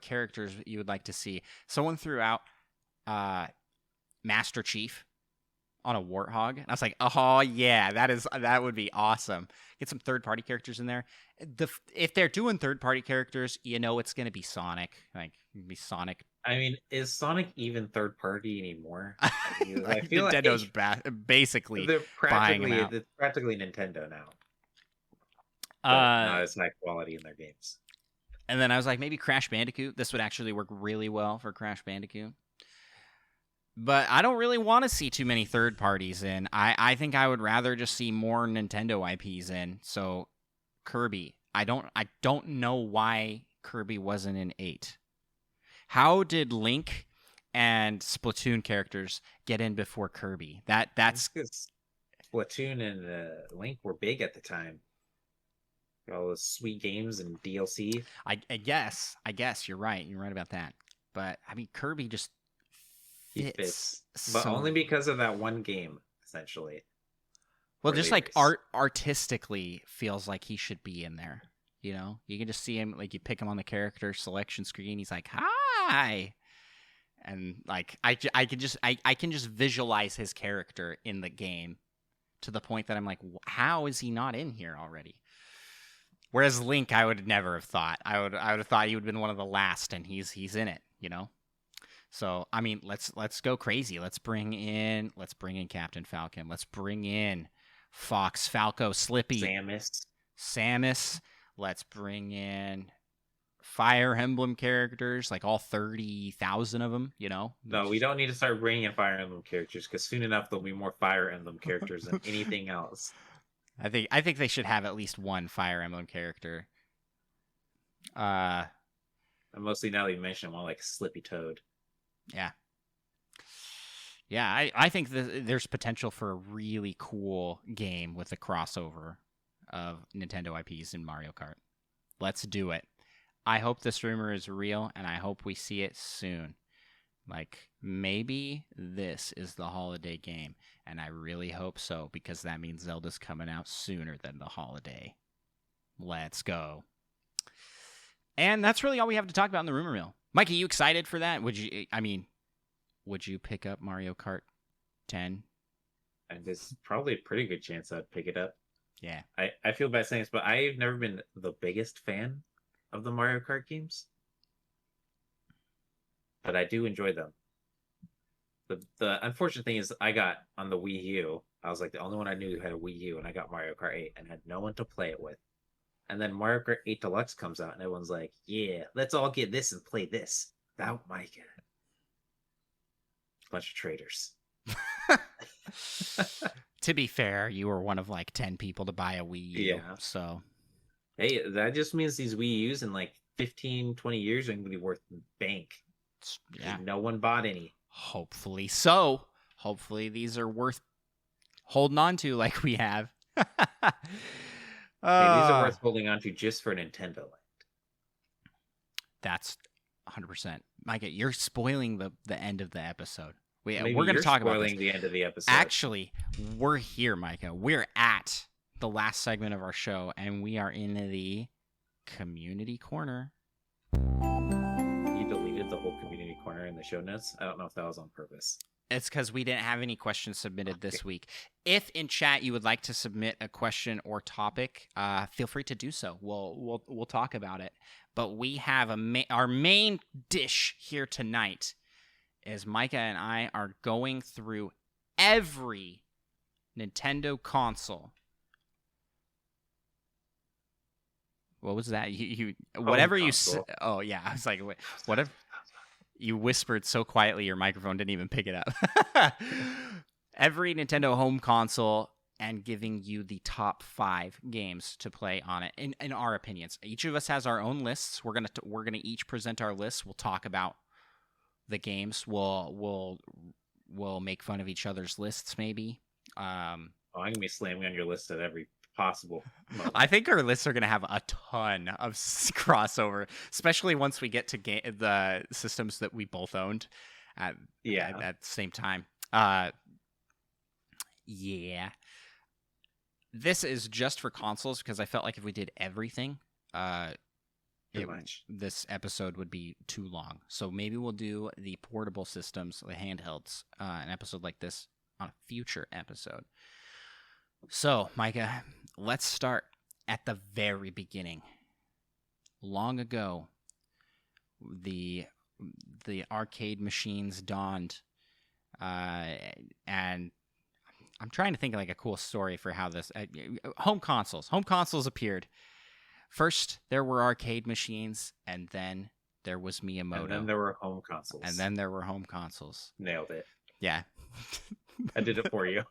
characters you would like to see. Someone threw out Master Chief on a warthog, and I was like, oh yeah, that would be awesome. Get some third-party characters in there. If they're doing third-party characters, you know it's going to be Sonic. Like, it'd be Sonic. I mean, is Sonic even third-party anymore? I feel Nintendo's basically buying them out. It's practically Nintendo now. Not as high quality in their games. And then I was like, maybe Crash Bandicoot. This would actually work really well for Crash Bandicoot. But I don't really want to see too many third parties in. I think I would rather just see more Nintendo IPs in. So Kirby, I don't know why Kirby wasn't in 8. How did Link and Splatoon characters get in before Kirby? That's because Splatoon and Link were big at the time. All those sweet games and DLC. I guess you're right. You're right about that. But I mean, Kirby just fits, but only because of that one game, essentially. Well, just like artistically feels like he should be in there. You know, you can just see him, like you pick him on the character selection screen. He's like, "Hi," and like I can just visualize his character in the game to the point that I'm like, how is he not in here already? Whereas Link, I would never have thought. I would have thought he would have been one of the last, and he's in it. You know. So I mean, let's go crazy. Let's bring in Captain Falcon. Let's bring in Fox, Falco, Slippy, Samus. Let's bring in Fire Emblem characters, like all 30,000 of them. You know. No, we don't need to start bringing in Fire Emblem characters because soon enough there'll be more Fire Emblem characters than anything else. I think they should have at least one Fire Emblem character. And mostly now that you mention more like Slippy Toad. Yeah, I think there's potential for a really cool game with a crossover of Nintendo IPs in Mario Kart. Let's do it. I hope this rumor is real, and I hope we see it soon. Like, maybe this is the holiday game, and I really hope so, because that means Zelda's coming out sooner than the holiday. Let's go. And that's really all we have to talk about in the rumor mill. Mike, are you excited for that? Would you pick up Mario Kart 10? And there's probably a pretty good chance I'd pick it up. Yeah. I feel bad saying this, but I've never been the biggest fan of the Mario Kart games. But I do enjoy them. The unfortunate thing is I got on the Wii U. I was like the only one I knew who had a Wii U, and I got Mario Kart 8 and had no one to play it with. And then Mario Kart 8 Deluxe comes out, and everyone's like, yeah, let's all get this and play this. Without Micah. Bunch of traitors. To be fair, you were one of like 10 people to buy a Wii U. Yeah. So. Hey, that just means these Wii U's in like 15, 20 years are going to be worth bank. Yeah. No one bought any. Hopefully so. Hopefully these are worth holding on to like we have. Hey, these are worth holding on to just for Nintendo Land. That's 100%. Micah, you're spoiling the end of the episode. We're going to talk about spoiling the end of the episode. Actually, we're here, Micah. We're at the last segment of our show, and we are in the Community corner. You deleted the whole community corner in the show notes. I don't know if that was on purpose. It's because we didn't have any questions submitted this week. If in chat you would like to submit a question or topic, feel free to do so. We'll talk about it. But we have our main dish here tonight is Micah and I are going through every Nintendo console. What was that? You whatever you said. Oh yeah, I was like, whatever. You whispered so quietly your microphone didn't even pick it up. Every Nintendo home console and giving you the top 5 games to play on it in our opinions. Each of us has our own lists. We're gonna each present our lists. We'll talk about the games. We'll make fun of each other's lists maybe. I'm gonna be slamming on your list at every possible moment. I think our lists are going to have a ton of crossover, especially once we get to the systems that we both owned at the same time. Yeah. This is just for consoles because I felt like if we did everything, this episode would be too long. So maybe we'll do the portable systems, the handhelds, an episode like this on a future episode. So, Micah, let's start at the very beginning. Long ago, the arcade machines dawned, and I'm trying to think of like a cool story for how this home consoles appeared. First, there were arcade machines, and then there was Miyamoto. And then there were home consoles. Nailed it. Yeah. I did it for you.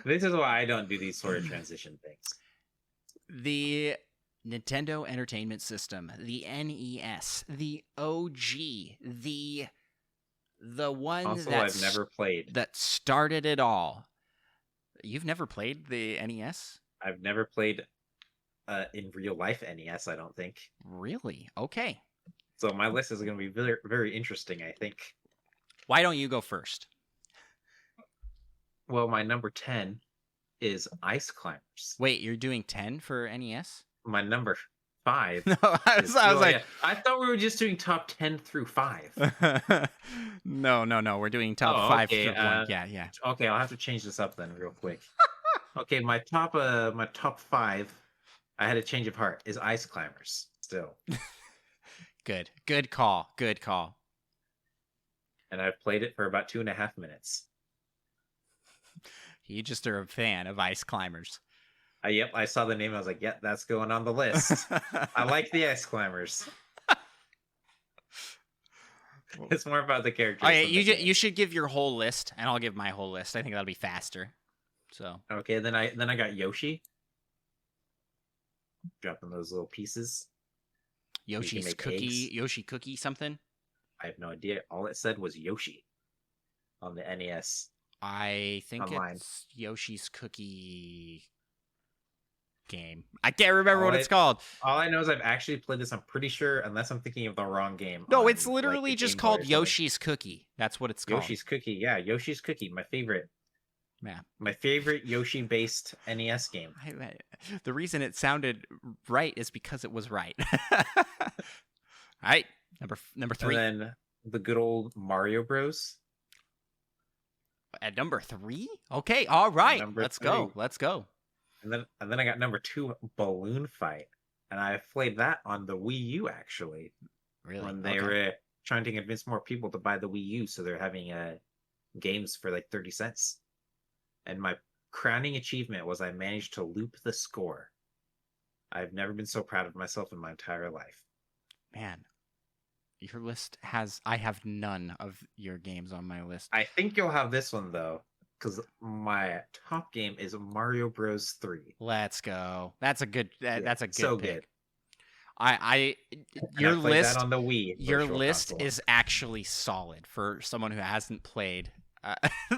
This is why I don't do these sort of transition things. The Nintendo Entertainment System, the NES, the OG, the one console I've never played. That started it all. You've never played the NES? I've never played in real life NES, I don't think. Really? Okay. So my list is going to be very, very interesting, I think. Why don't you go first? Well, my number 10 is Ice Climbers. Wait, you're doing 10 for NES? My number 5. No, I was like, I thought we were just doing top 10 through 5. No. We're doing top 5 through 1. Yeah. Okay, I'll have to change this up then real quick. Okay, my top 5, I had a change of heart, is Ice Climbers still. Good call. And I've played it for about 2.5 minutes. You just are a fan of Ice Climbers. Yep, I saw the name. I was like, yep, that's going on the list. I like the Ice Climbers. It's more about the characters. Okay, you should give your whole list, and I'll give my whole list. I think that'll be faster. So okay, then I got Yoshi. Dropping those little pieces. Yoshi's cookie. Eggs. Yoshi cookie something. I have no idea. All it said was Yoshi on the NES. I think it's Yoshi's Cookie game. I can't remember what it's called. All I know is I've actually played this, I'm pretty sure, unless I'm thinking of the wrong game. No, it's literally just called Yoshi's Cookie. That's what it's called. Yoshi's Cookie, yeah. Yoshi's Cookie, my favorite. Yeah. My favorite Yoshi-based NES game. The reason it sounded right is because it was right. All right, number 3. And then the good old Mario Bros. At number 3? Okay, all right. Let's go. And then I got number 2, Balloon Fight. And I played that on the Wii U, actually. Really? When they were trying to convince more people to buy the Wii U, so they're having games for like 30 cents. And my crowning achievement was I managed to loop the score. I've never been so proud of myself in my entire life. Man, your list I have none of your games on my list. I think you'll have this one, though, because my top game is Mario Bros. 3. Let's go. That's a good that's a good so pick. Good. Your list that on the Wii. Your list console. Is actually solid for someone who hasn't played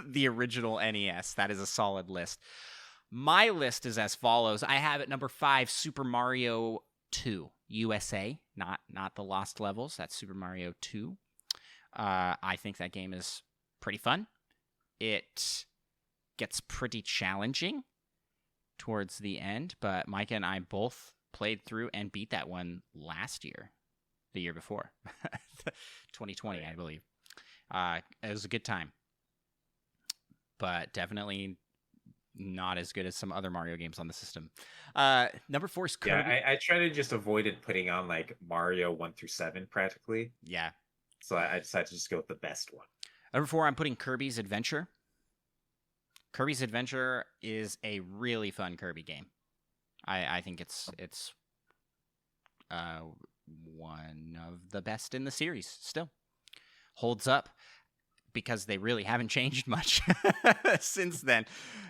the original NES. That is a solid list. My list is as follows. I have at number 5 Super Mario 2 USA, not the Lost Levels. That's Super Mario 2. I think that game is pretty fun. It gets pretty challenging towards the end, but Micah and I both played through and beat that one last year, the year before, 2020, I believe. It was a good time, but definitely not as good as some other Mario games on the system. Number 4 is Kirby. Yeah, I try to just avoid putting on like Mario 1 through 7 practically. Yeah. So I decided to just go with the best one. Number 4, I'm putting Kirby's Adventure. Kirby's Adventure is a really fun Kirby game. I think it's one of the best in the series still. Holds up because they really haven't changed much since then.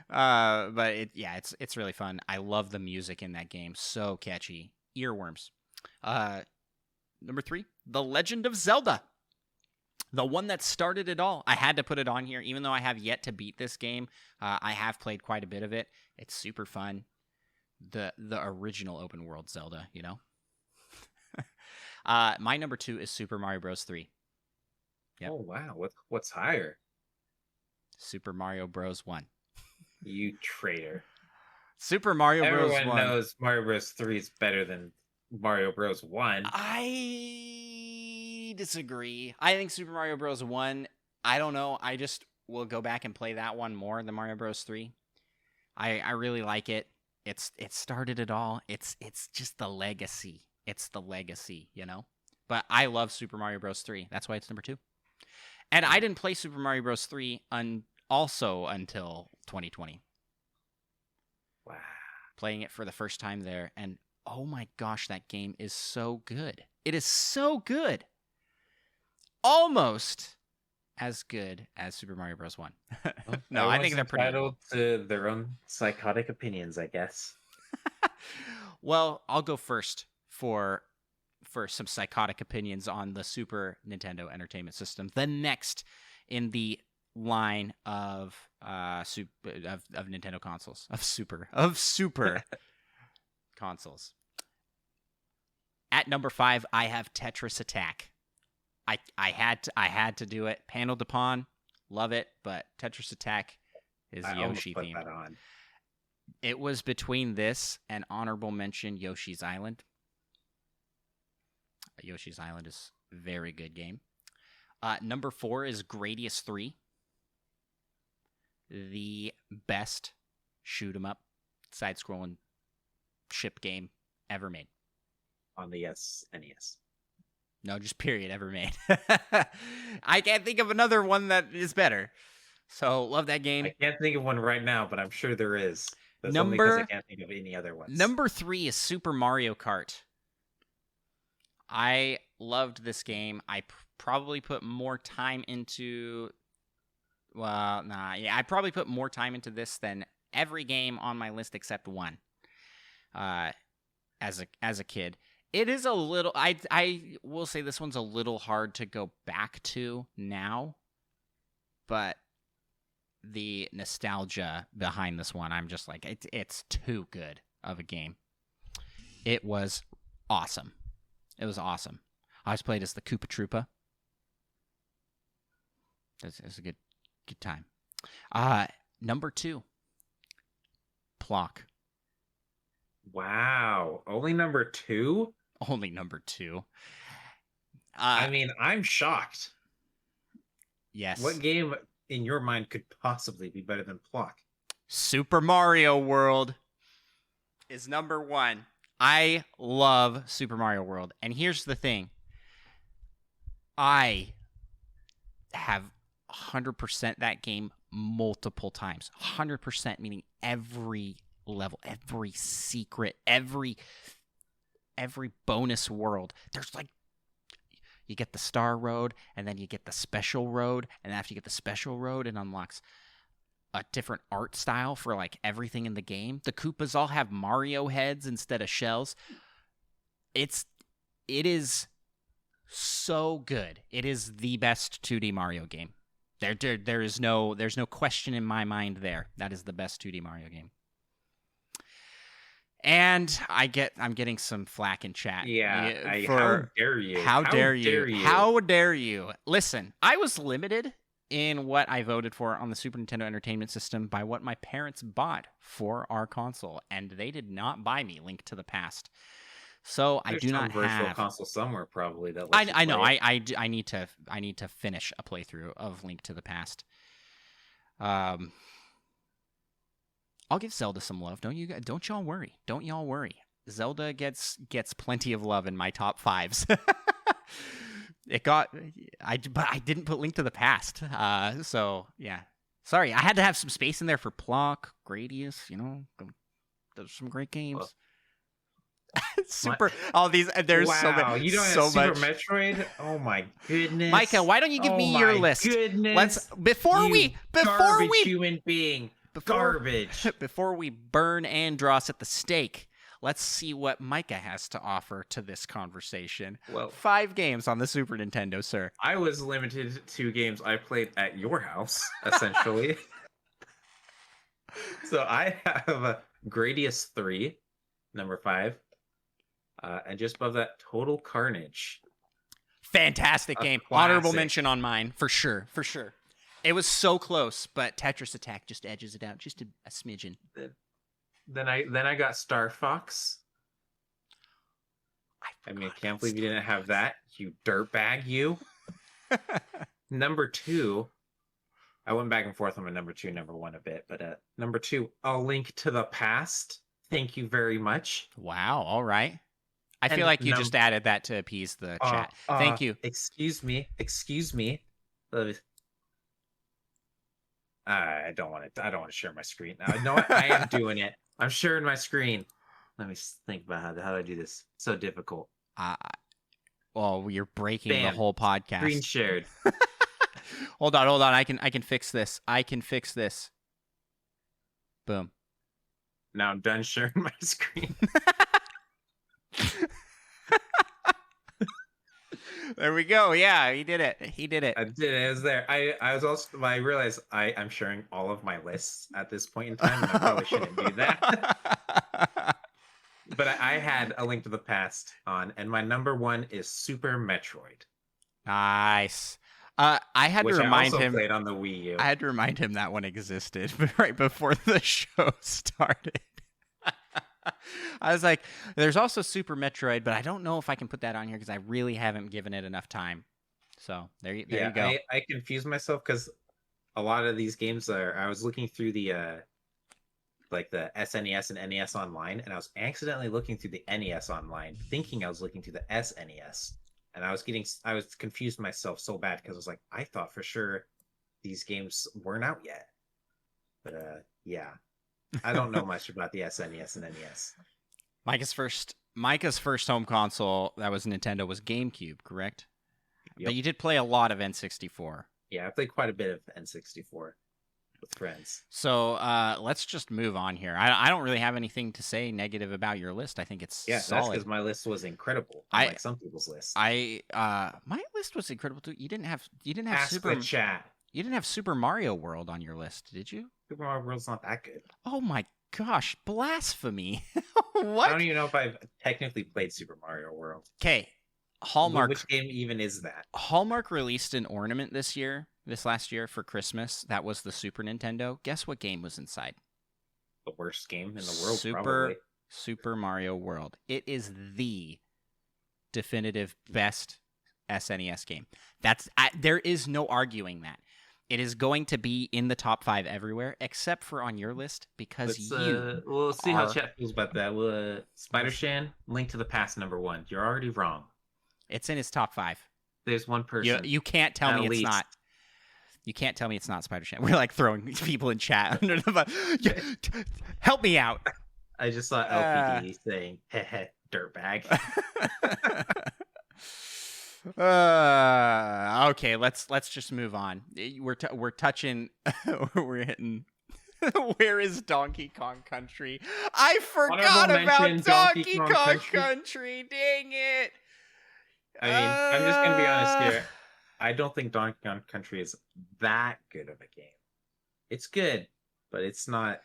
But it's really fun. I love the music in that game. So catchy. Earworms. Number 3, The Legend of Zelda. The one that started it all. I had to put it on here, even though I have yet to beat this game. I have played quite a bit of it. It's super fun. The original open world Zelda, you know? My number 2 is Super Mario Bros. 3. Yep. Oh, wow. What's higher? Super Mario Bros. 1. You traitor. Super Mario Bros. 1. Everyone knows Mario Bros. 3 is better than Mario Bros. 1. I disagree. I think Super Mario Bros. 1, I don't know. I just will go back and play that one more than Mario Bros. 3. I really like it. It started it all. It's just the legacy. It's the legacy, you know? But I love Super Mario Bros. 3. That's why it's number 2. And I didn't play Super Mario Bros. 3 also until 2020. Wow. Playing it for the first time there, and oh my gosh, that game is so good. It is so good. Almost as good as Super Mario Bros. 1. No, I think they're pretty entitled to their own psychotic opinions, I guess. Well, I'll go first for some psychotic opinions on the Super Nintendo Entertainment System. The next in the line of Nintendo consoles, of super consoles. At number 5, I have Tetris Attack. I had to do it. Panel de Pon, love it, but Tetris Attack is Yoshi themed. That on. It was between this and honorable mention Yoshi's Island. Yoshi's Island is a very good game. Number 4 is Gradius 3. The best shoot 'em up side-scrolling ship game ever made. On the SNES. No, just period, ever made. I can't think of another one that is better. So, love that game. I can't think of one right now, but I'm sure there is. That's only because I can't think of any other ones. Number 3 is Super Mario Kart. I loved this game. I probably put more time into... I probably put more time into this than every game on my list except one. As a kid. It is a little... I will say this one's a little hard to go back to now. But the nostalgia behind this one, I'm just like, it's too good of a game. It was awesome. It was awesome. I was played as the Koopa Troopa. It was a good time. Number 2, Plock. Wow. Only number 2? Only number 2. I mean, I'm shocked. Yes. What game in your mind could possibly be better than Plock? Super Mario World is number 1. I love Super Mario World. And here's the thing. I have 100% that game multiple times. 100% meaning every level, every secret, every bonus world. There's like, you get the Star Road, and then you get the Special Road, and after you get the Special Road, it unlocks a different art style for like everything in the game. The Koopas all have Mario heads instead of shells. It is so good. It is the best 2D Mario game. There's no question in my mind there. That is the best 2D Mario game. And I'm getting some flack in chat. Yeah. How dare you? How dare you? How dare you? Listen, I was limited in what I voted for on the Super Nintendo Entertainment System by what my parents bought for our console, and they did not buy me Link to the Past. So I There's do some not virtual have. console somewhere probably that lets you I know. play it. I need to finish a playthrough of Link to the Past. I'll give Zelda some love. Don't y'all worry. Don't y'all worry. Zelda gets plenty of love in my top fives. But I didn't put Link to the Past. So yeah. Sorry, I had to have some space in there for Plock, Gradius, those are some great games. Well, Super all these there's wow, so many, you don't so have Super much. Metroid? Oh my goodness. Micah, why don't you give me your list? Goodness. Before we human being. Garbage. Before we burn Andros at the stake, let's see what Micah has to offer to this conversation. Well, 5 games on the Super Nintendo, sir. I was limited to games I played at your house, essentially. So I have Gradius 3, number 5. And just above that, Total Carnage. Fantastic game. Classic. Honorable mention on mine, for sure. It was so close, but Tetris Attack just edges it out just a smidgen. Then I got Star Fox. I can't believe you didn't have that, you dirtbag, you. Number 2, I went back and forth on my number 2, number 1 a bit, but number 2, A Link to the Past. Thank you very much. Wow, all right. I feel like you just added that to appease the chat. Thank you. Excuse me. I don't want to share my screen. No, I am doing it. I'm sharing my screen. Let me think about how do I do this. It's so difficult. Well, you're breaking the whole podcast. Screen shared. Hold on. I can fix this. Boom. Now I'm done sharing my screen. There we go. Yeah, he did it. I did it. It was there. I realized I'm sharing all of my lists at this point in time, and I probably shouldn't do that. But I had A Link to the Past on, and my number 1 is Super Metroid. Nice. I had to remind him. Played on the Wii U. I had to remind him that one existed right before the show started. I was like, there's also Super Metroid, but I don't know if I can put that on here because I really haven't given it enough time. So there you go. I confused myself because a lot of these games I was looking through the the SNES and NES online, and I was accidentally looking through the NES online, thinking I was looking through the SNES, and I was confused myself so bad because I was like, I thought for sure these games weren't out yet. But yeah. I don't know much about the SNES and NES. Micah's first home console that was Nintendo was GameCube, correct? Yep. But you did play a lot of N64. Yeah, I played quite a bit of N64 with friends. So let's just move on here. I don't really have anything to say negative about your list. I think it's solid. That's because my list was incredible, unlike some people's lists. My list was incredible too. You didn't have Ask Super the chat. You didn't have Super Mario World on your list, did you? Super Mario World's not that good. Oh my gosh, blasphemy. What? I don't even know if I've technically played Super Mario World. Okay, Hallmark. Which game even is that? Hallmark released an ornament this last year for Christmas. That was the Super Nintendo. Guess what game was inside? The worst game in the world, probably. Super Mario World. It is the definitive best SNES game. There is no arguing that. It is going to be in the top 5 everywhere, except for on your list, because we'll see how chat feels about that. Spider-Shan, Link to the Past, number 1. You're already wrong. It's in his top 5. There's one person. You can't tell me it's not. You can't tell me it's not Spider-Shan. We're like throwing people in chat under the bus. Help me out. I just saw LPD saying, heh, dirtbag. Okay, let's just move on. We're touching. We're hitting. Where is Donkey Kong Country? I forgot about Donkey Kong Country. Dang it! I mean, I'm just gonna be honest here. I don't think Donkey Kong Country is that good of a game. It's good, but it's not.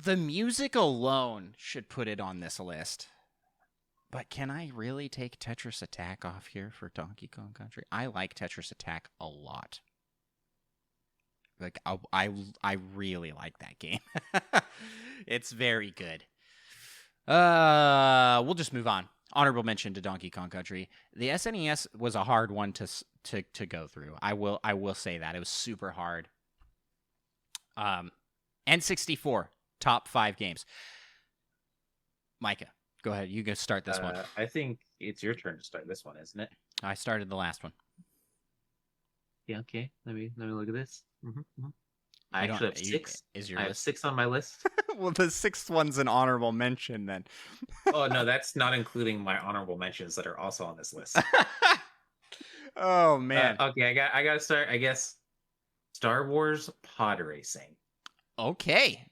The music alone should put it on this list. But can I really take Tetris Attack off here for Donkey Kong Country? I like Tetris Attack a lot. Like I really like that game. It's very good. We'll just move on. Honorable mention to Donkey Kong Country. The SNES was a hard one to go through. I will say that it was super hard. N64 top 5 games. Micah, go ahead. You go start this one. I think it's your turn to start this one, isn't it? I started the last one. Yeah. Okay. Let me look at this. You I don't- actually have you- 6. Is your I have list? 6 on my list. Well, the 6th one's an honorable mention then. Oh no, that's not including my honorable mentions that are also on this list. Oh man. Okay, I got to start. I guess Star Wars Pod Racing. Okay.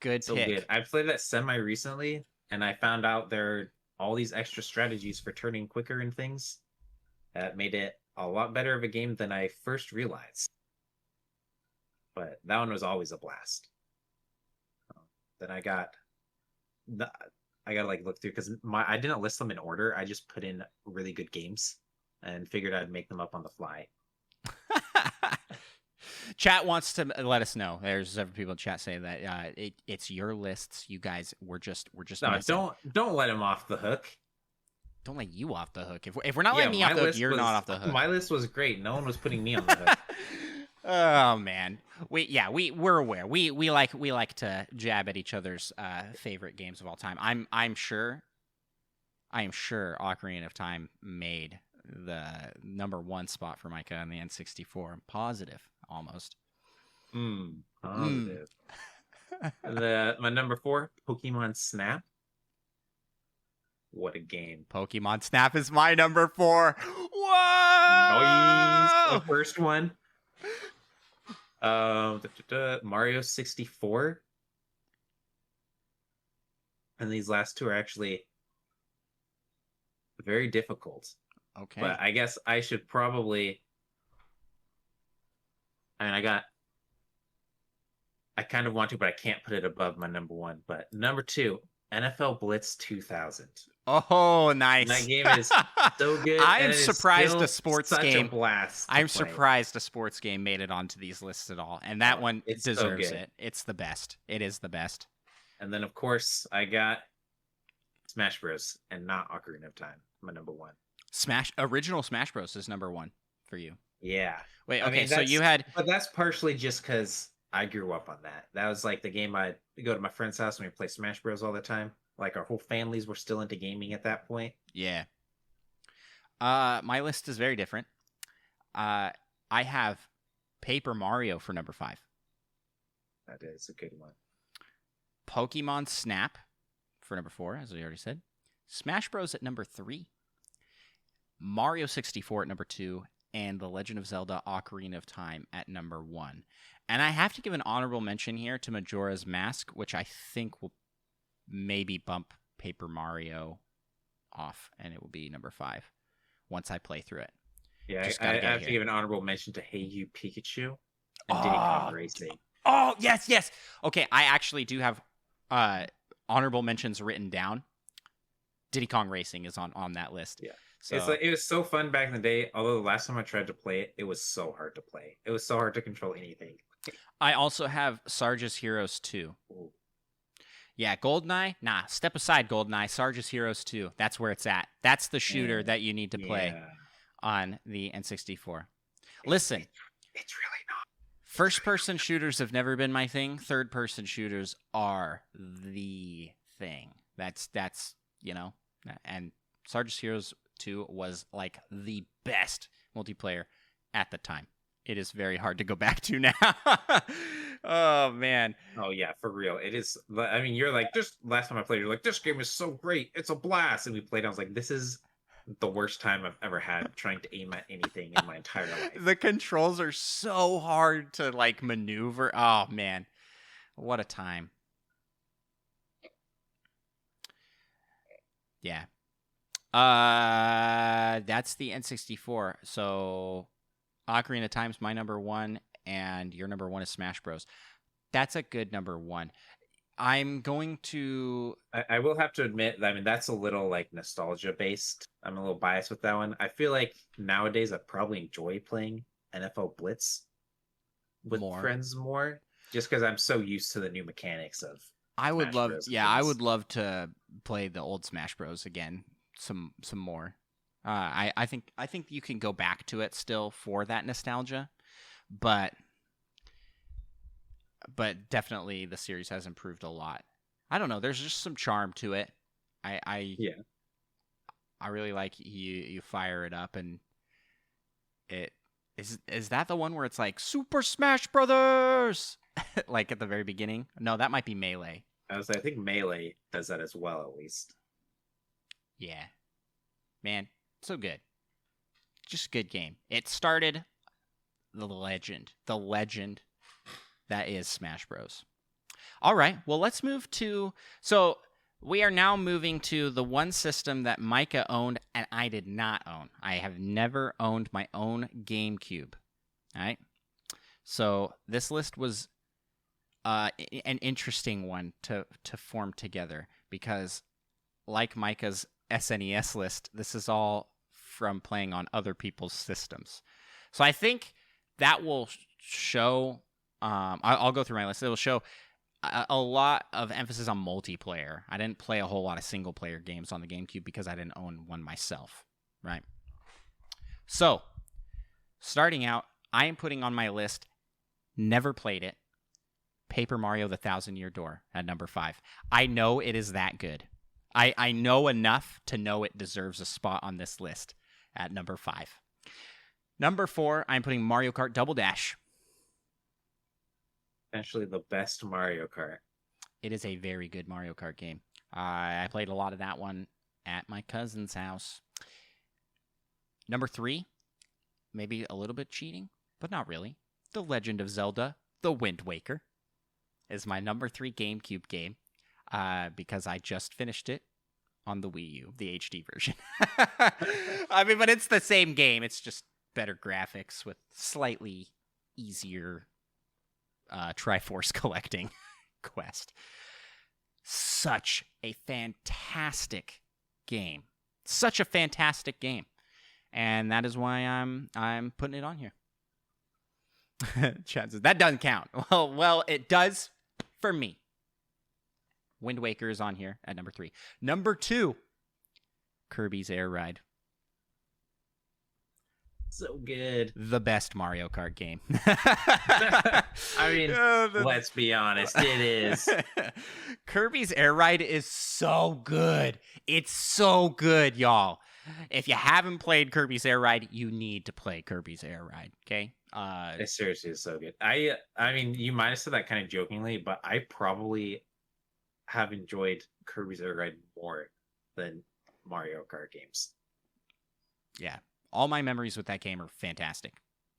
Good So pick. good. I played that semi recently, and I found out there are all these extra strategies for turning quicker and things that made it a lot better of a game than I first realized. But that one was always a blast. Then I got like look through because I didn't list them in order. I just put in really good games and figured I'd make them up on the fly. Chat wants to let us know. There's several people in chat saying that it's your lists. You guys, we're just No, messing. don't let him off the hook. Don't let you off the hook. If we're not letting me off the hook, you're not off the hook. My list was great. No one was putting me on the hook. Oh man, we're aware. We like to jab at each other's favorite games of all time. I am sure Ocarina of Time made the #1 spot for Micah on the N64. I'm positive, almost. Positive. My number 4, Pokemon Snap. What a game! Pokemon Snap is my number 4. Whoa! Nice. The first one. Mario 64. And these last two are actually very difficult. Okay. But I guess I should probably. I kind of want to, but I can't put it above my number 1. But number 2, NFL Blitz 2000. Oh, nice. And that game is so good. I am and it is surprised still a sports such game. A blast to I'm play. surprised a sports game made it onto these lists at all, and that one it's so deserves good. it. It's the best. It is the best. And then, of course, I got Smash Bros. And not Ocarina of Time, my number 1. Original Smash Bros is number 1 for you. Yeah. Wait, I okay, mean, so you had But that's partially just because I grew up on that. That was like the game I'd go to my friend's house and we'd play Smash Bros. All the time. Like our whole families were still into gaming at that point. yeah. My list is very different. I have Paper Mario for number 5. That is a good one. Pokemon Snap for number 4, as we already said. Smash Bros at number 3. Mario 64 at number 2. And The Legend of Zelda Ocarina of Time at number 1. And I have to give an honorable mention here to Majora's Mask, which I think will maybe bump Paper Mario off, and it will be number 5 once I play through it. Yeah, Just I gotta get have here. to give an honorable mention to Hey You Pikachu and Diddy Kong Racing. Oh, yes. Okay, I actually do have honorable mentions written down. Diddy Kong Racing is on that list. Yeah. So It's like, it was so fun back in the day. Although the last time I tried to play it, it was so hard to play. It was so hard to control anything. I also have Sarge's Heroes 2. Ooh. Yeah, GoldenEye? Nah, step aside, GoldenEye. Sarge's Heroes 2. That's where it's at. That's the shooter Yeah. that you need to play Yeah. on the N64. Listen, It's really not. first-person shooters have never been my thing. Third-person shooters are the thing. That's and Sarge's Heroes 2 was like the best multiplayer at the time. It is very hard to go back to now. Oh man. Oh yeah, for real. It is. I mean, you're like, just last time I played, you're like, this game is so great. It's a blast. And we played. I was like, this is the worst time I've ever had trying to aim at anything in my entire life. The controls are so hard to like maneuver. Oh man. What a time. Yeah. That's the N64. So Ocarina of Time's my number 1 and your number 1 is Smash Bros. That's a good number 1. I'm going to I will have to admit, I mean, that's a little like nostalgia based. I'm a little biased with that one. I feel like nowadays I probably enjoy playing NFL Blitz with more. friends more, just because I'm so used to the new mechanics of. I would Smash love, Bros. yeah, I games. would love to play the old Smash Bros. Again, some more. I think you can go back to it still for that nostalgia, but definitely the series has improved a lot. I don't know. There's just some charm to it. Yeah. I really like you fire it up and it is that the one where it's like Super Smash Brothers like at the very beginning? No, that might be Melee. I think Melee does that as well, at least. Yeah. Man, so good. Just a good game. It started the legend that is Smash Bros. All right, well, let's move to... So, we are now moving to the one system that Micah owned and I did not own. I have never owned my own GameCube. All right? So, this list was an interesting one to form together because, like Micah's SNES list, this is all from playing on other people's systems. So I think that will show, I'll go through my list. It will show a lot of emphasis on multiplayer. I didn't play a whole lot of single player games on the GameCube because I didn't own one myself, right? So, starting out, I am putting on my list, never played it, Paper Mario The Thousand Year Door at number 5. I know it is that good. I know enough to know it deserves a spot on this list at number 5. Number 4, I'm putting Mario Kart Double Dash. Actually, the best Mario Kart. It is a very good Mario Kart game. I played a lot of that one at my cousin's house. Number 3, maybe a little bit cheating, but not really. The Legend of Zelda, The Wind Waker, is my number 3 GameCube game. Because I just finished it on the Wii U, the HD version. I mean, but it's the same game. It's just better graphics with slightly easier Triforce collecting quest. Such a fantastic game. Such a fantastic game. And that is why I'm putting it on here. Chad says, that doesn't count. Well, it does for me. Wind Waker is on here at number 3. Number 2, Kirby's Air Ride. So good. The best Mario Kart game. I mean, let's be honest, it is. Kirby's Air Ride is so good. It's so good, y'all. If you haven't played Kirby's Air Ride, you need to play Kirby's Air Ride, okay? It seriously is so good. I mean, you might have said that kind of jokingly, but I probably have enjoyed Kirby's Air Ride more than Mario Kart games. Yeah, all my memories with that game are fantastic.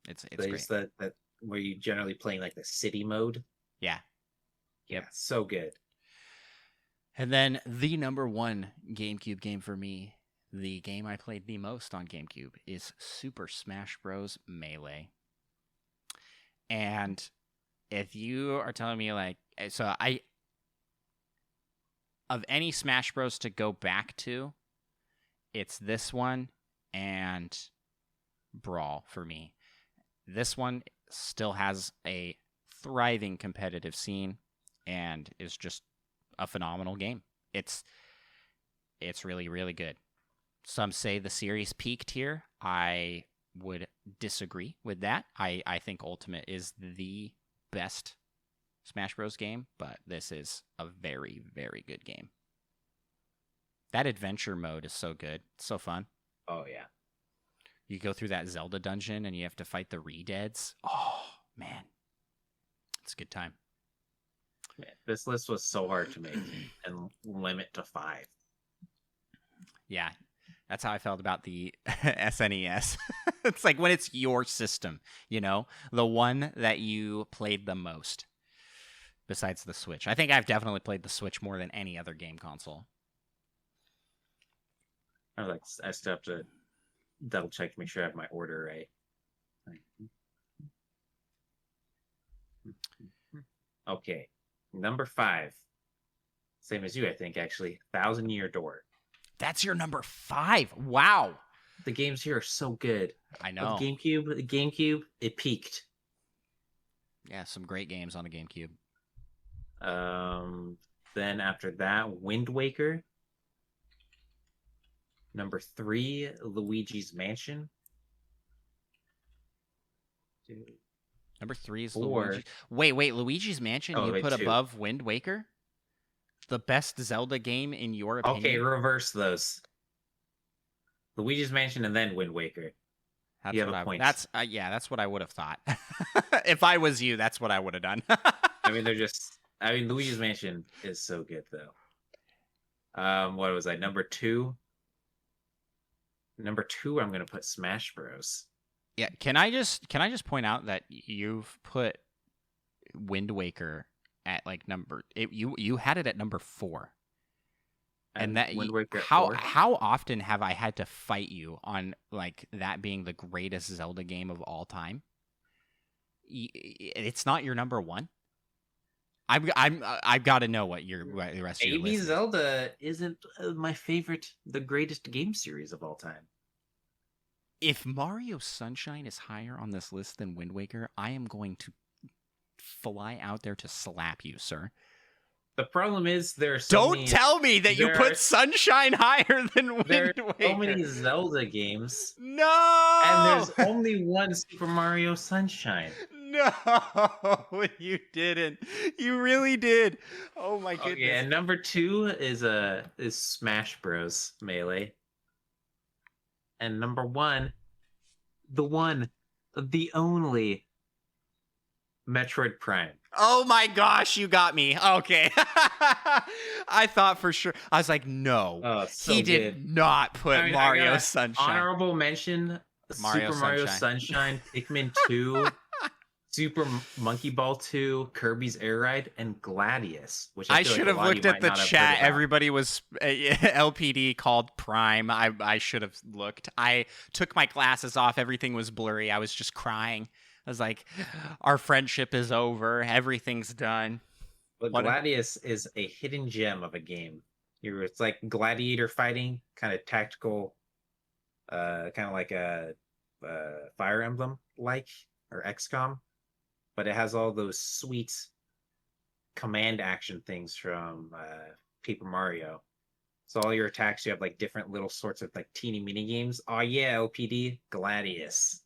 It's great. That where you generally playing like the city mode. Yeah. Yep. So good. And then the number 1 GameCube game for me, the game I played the most on GameCube, is Super Smash Bros. Melee. And if you are telling me like, so of any Smash Bros. To go back to, it's this one and Brawl for me. This one still has a thriving competitive scene and is just a phenomenal game. It's really, really good. Some say the series peaked here. I would disagree with that. I think Ultimate is the best Smash Bros. Game, but this is a very, very good game. That adventure mode is so good. It's so fun. Oh, yeah. You go through that Zelda dungeon and you have to fight the Re-Deads. Oh, man. It's a good time. Man, this list was so hard to make and limit to 5. Yeah, that's how I felt about the SNES. It's like when it's your system, you know, the one that you played the most besides the Switch. I think I've definitely played the Switch more than any other game console. I still have to double check to make sure I have my order right. Okay, number 5. Same as you, I think, actually. Thousand Year Door. That's your number 5. Wow. The games here are so good. I know. The GameCube, it peaked. Yeah, some great games on the GameCube. Then after that, Wind Waker. Number 3, Luigi's Mansion. Number 3 is 4. Luigi. Wait, Luigi's Mansion Oh, you wait, put 2. above Wind Waker? The best Zelda game in your opinion? Okay, reverse those. Luigi's Mansion and then Wind Waker. That's you have what a point. That's what I would have thought. If I was you, that's what I would have done. I mean, Luigi's Mansion is so good though. What was I? Number 2. Number 2, I'm gonna put Smash Bros. Yeah, can I just point out that you've put Wind Waker at like you had it at number 4. And that Wind Waker at how 4? how often have I had to fight you on like that being the greatest Zelda game of all time? It's not your number 1. I've got to know what the rest of your Maybe list is. Zelda isn't my favorite, the greatest game series of all time. If Mario Sunshine is higher on this list than Wind Waker, I am going to fly out there to slap you, sir. The problem is there's Don't tell me that you put Sunshine higher than Wind there Waker. are so many Zelda games, No! and there's only one Super Mario Sunshine. No, you didn't. You really did. Oh my goodness. Okay, and number 2 is Smash Bros. Melee. And number 1, the only Metroid Prime. Oh my gosh, you got me. Okay. I thought for sure. I was like, no. Oh, so he did not put Mario Sunshine. Honorable mention, Super Mario Sunshine, Pikmin 2, Super Monkey Ball 2, Kirby's Air Ride, and Gladius. Which I should have looked at the chat. Everybody was LPD called Prime. I should have looked. I took my glasses off. Everything was blurry. I was just crying. I was like, our friendship is over. Everything's done. But Gladius is a hidden gem of a game. It's like gladiator fighting, kind of tactical, kind of like a Fire Emblem like or XCOM, but it has all those sweet command action things from Paper Mario. So all your attacks, you have like different little sorts of like teeny mini games. Oh yeah, LPD Gladius,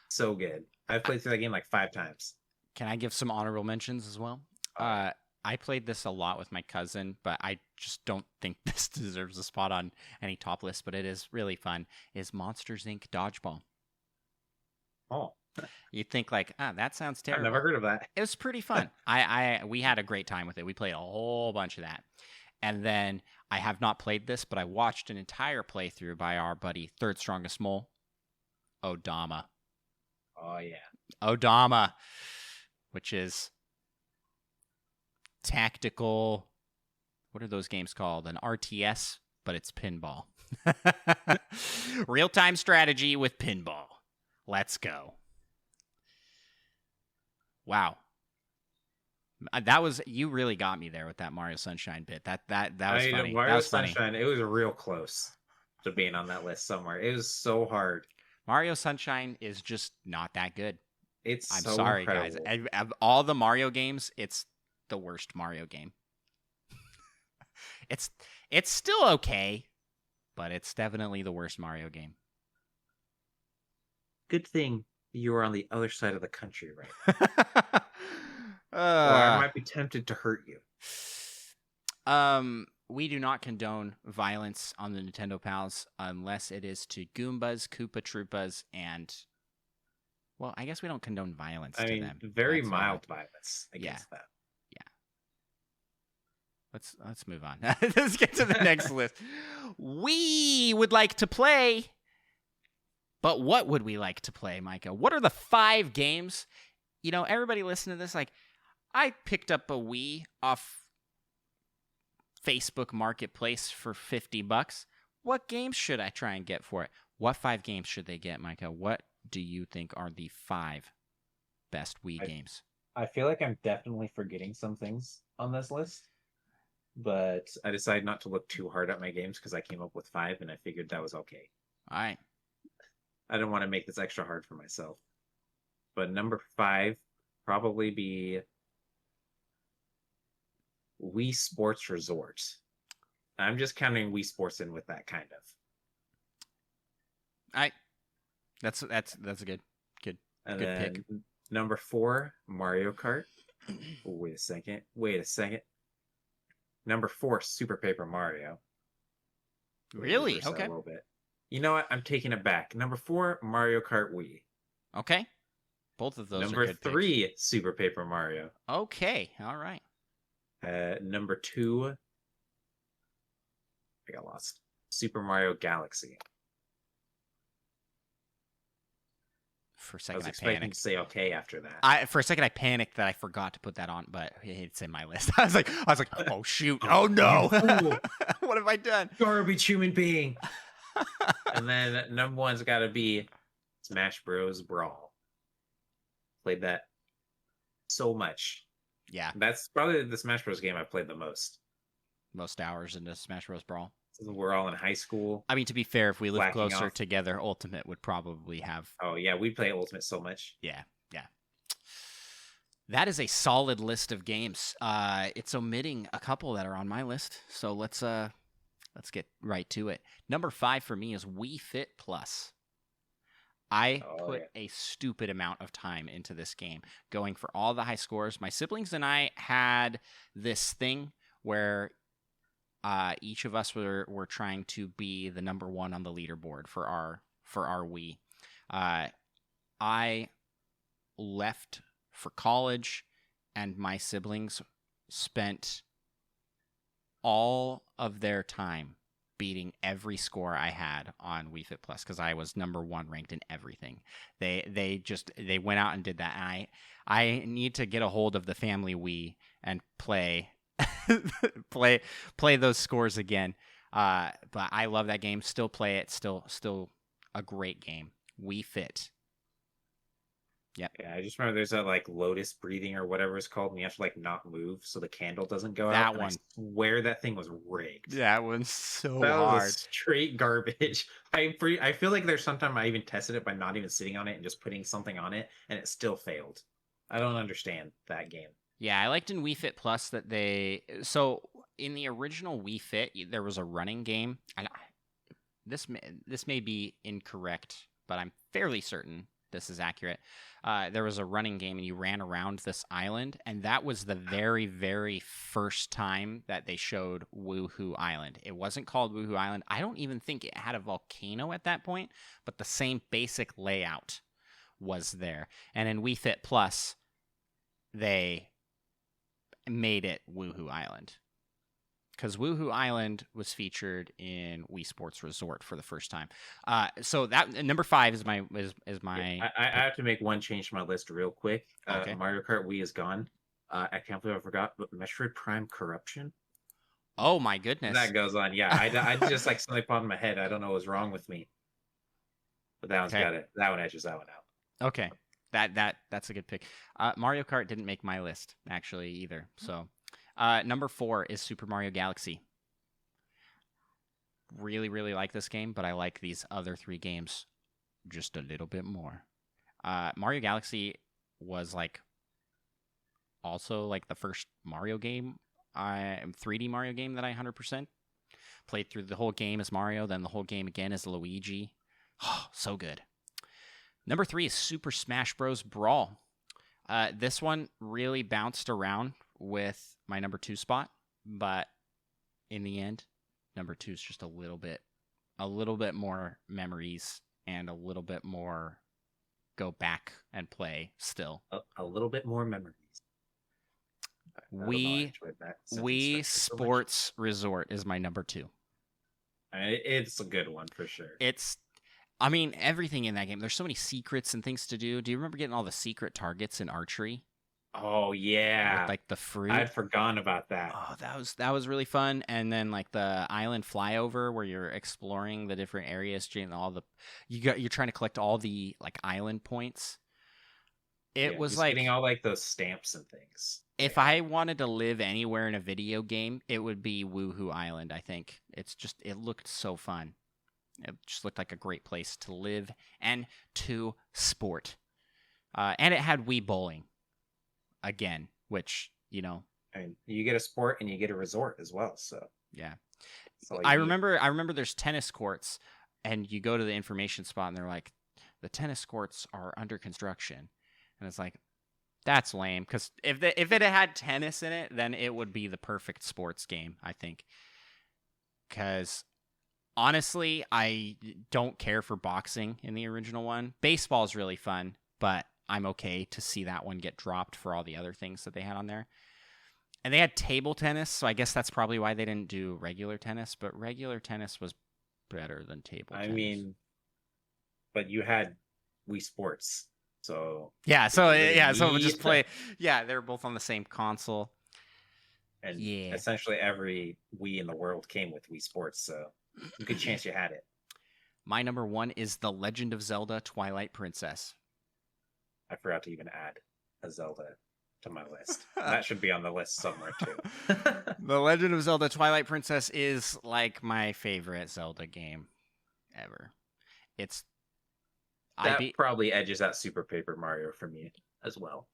so good. I've played through that game like 5 times. Can I give some honorable mentions as well? I played this a lot with my cousin, but I just don't think this deserves a spot on any top list, but it is really fun, is Monsters, Inc. Dodgeball. Oh. You'd think like, that sounds terrible. I've never heard of that. It was pretty fun. We had a great time with it. We played a whole bunch of that. And then I have not played this, but I watched an entire playthrough by our buddy, Third Strongest Mole, Odama. Oh, yeah. Odama, which is tactical. What are those games called? An RTS, but it's pinball. Real-time strategy with pinball. Let's go. Wow. You really got me there with that Mario Sunshine bit. That was funny. Mario Sunshine, it was real close to being on that list somewhere. It was so hard. Mario Sunshine is just not that good. I'm so sorry, incredible. guys. Of all the Mario games, it's the worst Mario game. It's still okay, but it's definitely the worst Mario game. Good thing you are on the other side of the country right now. Or I might be tempted to hurt you. We do not condone violence on the Nintendo Pals unless it is to Goombas, Koopa Troopas, and... Well, I guess we don't condone violence to them. Very mild violence against them. Yeah. Let's move on. Let's get to the next list. We would like to play... But what would we like to play, Micah? What are the 5 games? You know, everybody listen to this. Like, I picked up a Wii off Facebook Marketplace for $50. What games should I try and get for it? What 5 games should they get, Micah? What do you think are the 5 best Wii games? I feel like I'm definitely forgetting some things on this list, but I decided not to look too hard at my games because I came up with 5 and I figured that was okay. All right. I didn't want to make this extra hard for myself. But number 5, probably be Wii Sports Resort. I'm just counting Wii Sports in with that kind of. That's a good And good then pick. number 4, Mario Kart. Wait a second. Number 4, Super Paper Mario. Really? Reverse that Okay. A little bit. You know what? I'm taking it back. Number 4, Mario Kart Wii. Okay. Both of those Number are good 3, Super Paper Mario. picks. Okay. All right. Number 2, I got lost. Super Mario Galaxy. For a I second, was I expecting panicked. to say okay after that. For a second, I panicked that I forgot to put that on, but it's in my list. I was like, oh shoot, oh no, what have I done? Garbage human being. And then number 1's got to be Smash Bros. Brawl. Played that so much. Yeah, That's probably the Smash Bros. Game I've played the most. most hours into Smash Bros. Brawl. We're all in high school. I mean, to be fair, if we lived Whacking closer off. together, Ultimate would probably have. Oh yeah, we play Ultimate so much. Yeah. That is a solid list of games. It's omitting a couple that are on my list, so let's get right to it. Number 5 for me is Wii Fit Plus. I put a stupid amount of time into this game, going for all the high scores. My siblings and I had this thing where each of us were trying to be the number 1 on the leaderboard for our Wii. I left for college, and my siblings spent all of their time beating every score I had on Wii Fit Plus because I was number 1 ranked in everything. They went out and did that. And I need to get a hold of the family Wii and play those scores again. But I love that game. Still play it. Still a great game. Wii Fit. Yep. Yeah, I just remember there's that like lotus breathing or whatever it's called, and you have to like not move so the candle doesn't go That out. and one. I swear that thing was rigged. That one's so That hard. was straight garbage. I feel like there's sometime I even tested it by not even sitting on it and just putting something on it, and it still failed. I don't understand that game. Yeah, I liked in Wii Fit Plus that so in the original Wii Fit there was a running game. This may be incorrect, but I'm fairly certain this is accurate. There was a running game and you ran around this island, and that was the very, very first time that they showed Woohoo Island. It wasn't called Woohoo Island. I don't even think it had a volcano at that point, but the same basic layout was there. And in Wii Fit Plus, they made it Woohoo Island. Because Woohoo Island was featured in Wii Sports Resort for the first time. So that number 5 is my I have to make one change to my list real quick. Okay. Mario Kart Wii is gone. I can't believe I forgot, but Metroid Prime Corruption. Oh my goodness. That goes on. Yeah, I just like suddenly popped in my head. I don't know what's wrong with me. But that one's got it. That one edges that one out. Okay. That's a good pick. Mario Kart didn't make my list actually either. So number 4 is Super Mario Galaxy. Really, really like this game, but I like these other 3 games just a little bit more. Mario Galaxy was also the first Mario game, 3D Mario game that I 100% played through the whole game as Mario, then the whole game again as Luigi. Oh, so good. Number 3 is Super Smash Bros. Brawl. This one really bounced around with my number 2 spot, but in the end, number 2 is just a little bit more memories and a little bit more go back and play still. A little bit more memories. Wii Sports Resort is my number 2. It's a good one for sure. I mean, everything in that game. There's so many secrets and things to do. Do you remember getting all the secret targets in archery? Oh yeah, With, the fruit. I'd forgotten about that. Oh, that was really fun. And then the island flyover where you're exploring the different areas, you're trying to collect all the island points. It was getting all those stamps and things. If I wanted to live anywhere in a video game, it would be Woohoo Island. I think it looked so fun. It just looked like a great place to live and to sport. And it had Wii Bowling. again, which, you know, I mean, you get a sport and you get a resort as well. So yeah. that's all you I need. remember there's tennis courts, and you go to the information spot and they're like, the tennis courts are under construction. And it's like, that's lame, because if it had tennis in it, then it would be the perfect sports game, I think. Because honestly, I don't care for boxing in the original one. Baseball is really fun, but I'm okay to see that one get dropped for all the other things that they had on there. And they had table tennis, so I guess that's probably why they didn't do regular tennis, but regular tennis was better than table tennis. I mean, but you had Wii Sports, so so really just play. Yeah, they're both on the same console. and Yeah. essentially every Wii in the world came with Wii Sports, so good chance you had it. My number 1 is The Legend of Zelda: Twilight Princess. I forgot to even add a Zelda to my list. That should be on the list somewhere too. The Legend of Zelda: Twilight Princess is like my favorite Zelda game ever. It's That probably edges out Super Paper Mario for me as well.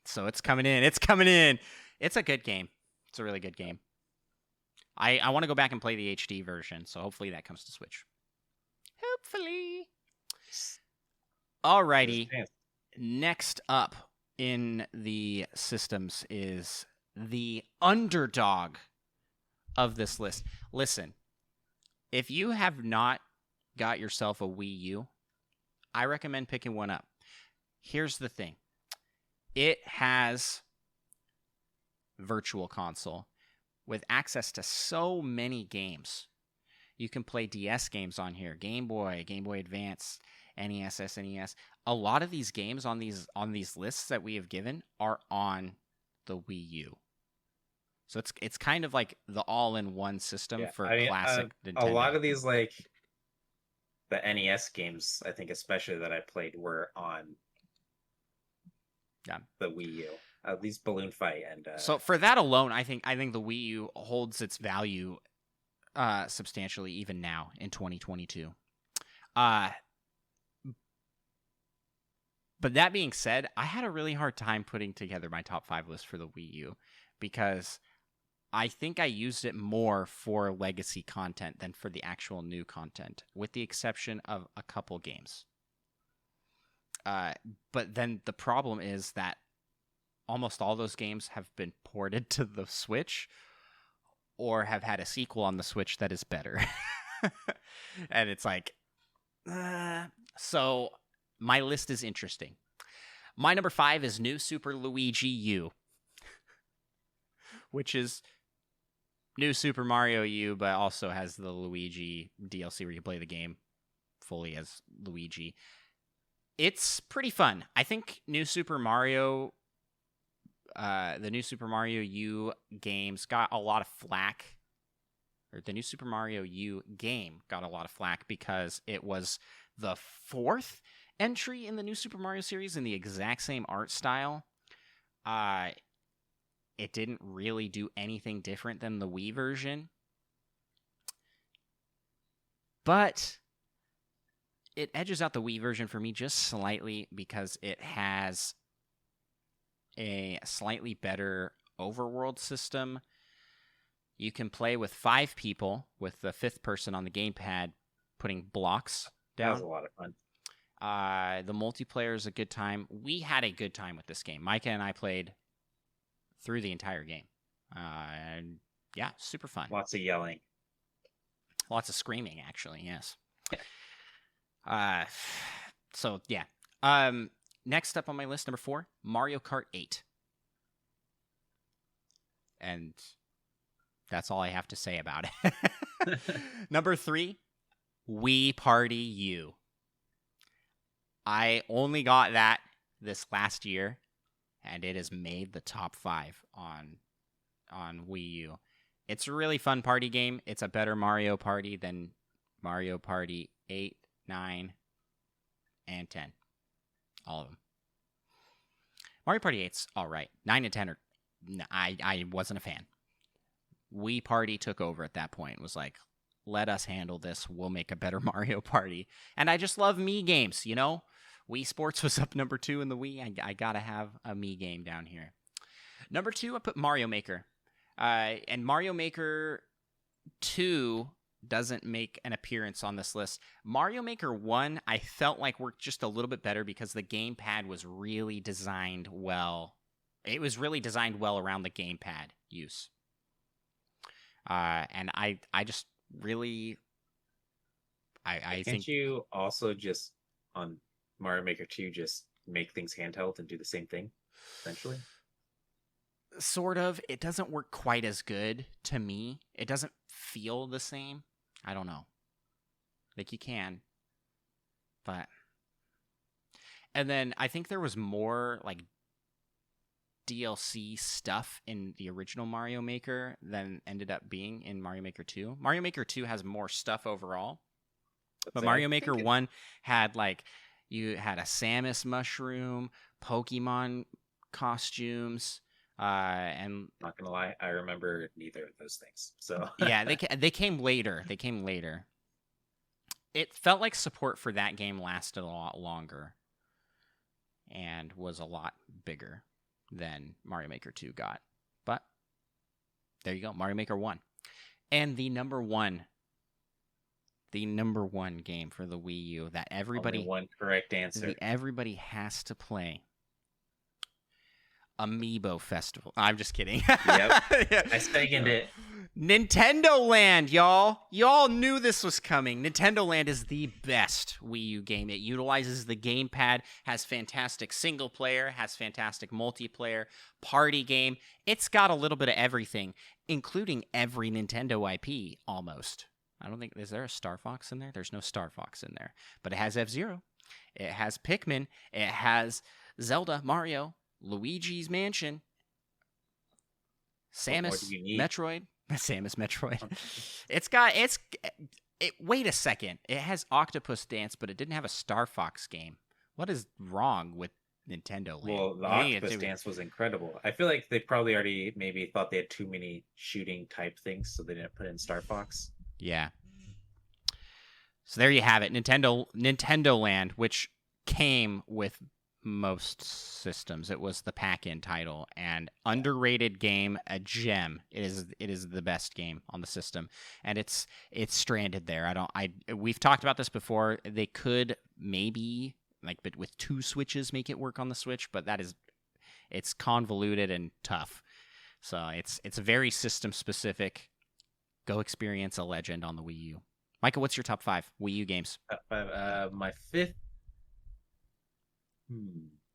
So it's coming in. It's coming in. It's a good game. It's a really good game. I want to go back and play the HD version, so hopefully that comes to Switch. Hopefully. Alrighty. Next up in the systems is the underdog of this list. Listen, if you have not got yourself a Wii U, I recommend picking one up. Here's the thing. It has Virtual Console with access to so many games. You can play DS games on here, Game Boy, Game Boy Advance, NES, SNES. A lot of these games on these lists that we have given are on the Wii U. So it's kind of like the all-in-one system for classic Nintendo. A lot of these, like the NES games, I think especially that I played, were on the Wii U. At least Balloon Fight and so for that alone, I think the Wii U holds its value substantially even now in 2022. But that being said, I had a really hard time putting together my top 5 list for the Wii U because I think I used it more for legacy content than for the actual new content, with the exception of a couple games. But then the problem is that almost all those games have been ported to the Switch or have had a sequel on the Switch that is better. And it's like, so my list is interesting. My number 5 is New Super Luigi U, which is New Super Mario U, but also has the Luigi DLC where you play the game fully as Luigi. It's pretty fun. I think New Super Mario, the New Super Mario U games got a lot of flack, or the New Super Mario U game got a lot of flack because it was the 4th entry in the New Super Mario series in the exact same art style. It didn't really do anything different than the Wii version. But it edges out the Wii version for me just slightly because it has a slightly better overworld system. You can play with 5 people, with the 5th person on the gamepad putting blocks down. That was a lot of fun. The multiplayer is a good time. We had a good time with this game. Micah and I played through the entire game. And yeah, super fun. Lots of yelling. Lots of screaming, actually, yes. So, yeah. Next up on my list, number 4, Mario Kart 8. And that's all I have to say about it. Number 3, Wii Party U. I only got that this last year, and it has made the top 5 on Wii U. It's a really fun party game. It's a better Mario Party than Mario Party 8, 9, and 10. All of them. Mario Party 8's all right. 9 and 10 are... I wasn't a fan. Wii Party took over at that point. It was like, let us handle this. We'll make a better Mario Party. And I just love Mii games, you know? Wii Sports was up number 2 in the Wii. I gotta have a me game down here. Number 2, I put Mario Maker. And Mario Maker 2 doesn't make an appearance on this list. Mario Maker 1, I felt like worked just a little bit better because the gamepad was really designed well. It was really designed well around the gamepad use. And I just really... I think you also just, on Mario Maker 2, just make things handheld and do the same thing, essentially? Sort of. It doesn't work quite as good to me. It doesn't feel the same. I don't know. Like, you can. But... And then I think there was more, like, DLC stuff in the original Mario Maker than ended up being in Mario Maker 2. Mario Maker 2 has more stuff overall. But Mario Maker 1 had, like, you had a Samus mushroom, Pokemon costumes, and... Not gonna lie, I remember neither of those things. So yeah, they came later. They came later. It felt like support for that game lasted a lot longer and was a lot bigger than Mario Maker 2 got. But there you go, Mario Maker 1. And the number one game for the Wii U that everybody... Only one correct answer. Everybody has to play. Amiibo Festival. I'm just kidding. Yep. I second it. Nintendo Land, y'all. Y'all knew this was coming. Nintendo Land is the best Wii U game. It utilizes the gamepad, has fantastic single player, has fantastic multiplayer, party game. It's got a little bit of everything, including every Nintendo IP, almost. I don't think... Is there a Star Fox in there? There's no Star Fox in there. But it has F-Zero. It has Pikmin. It has Zelda, Mario, Luigi's Mansion, Samus, Metroid. Samus Metroid. Wait a second. It has Octopus Dance, but it didn't have a Star Fox game. What is wrong with Nintendo Land? Well, the Octopus Dance was incredible. I feel like they probably already maybe thought they had too many shooting type things, so they didn't put in Star Fox. Yeah. So there you have it. Nintendo Land, which came with most systems. It was the pack-in title, and underrated game, a gem. It is the best game on the system, and it's stranded there. We've talked about this before. They could maybe, like, but with 2 Switches, make it work on the Switch, but it's convoluted and tough. So it's very system specific. Go experience a legend on the Wii U. Michael, what's your top 5 Wii U games? My fifth.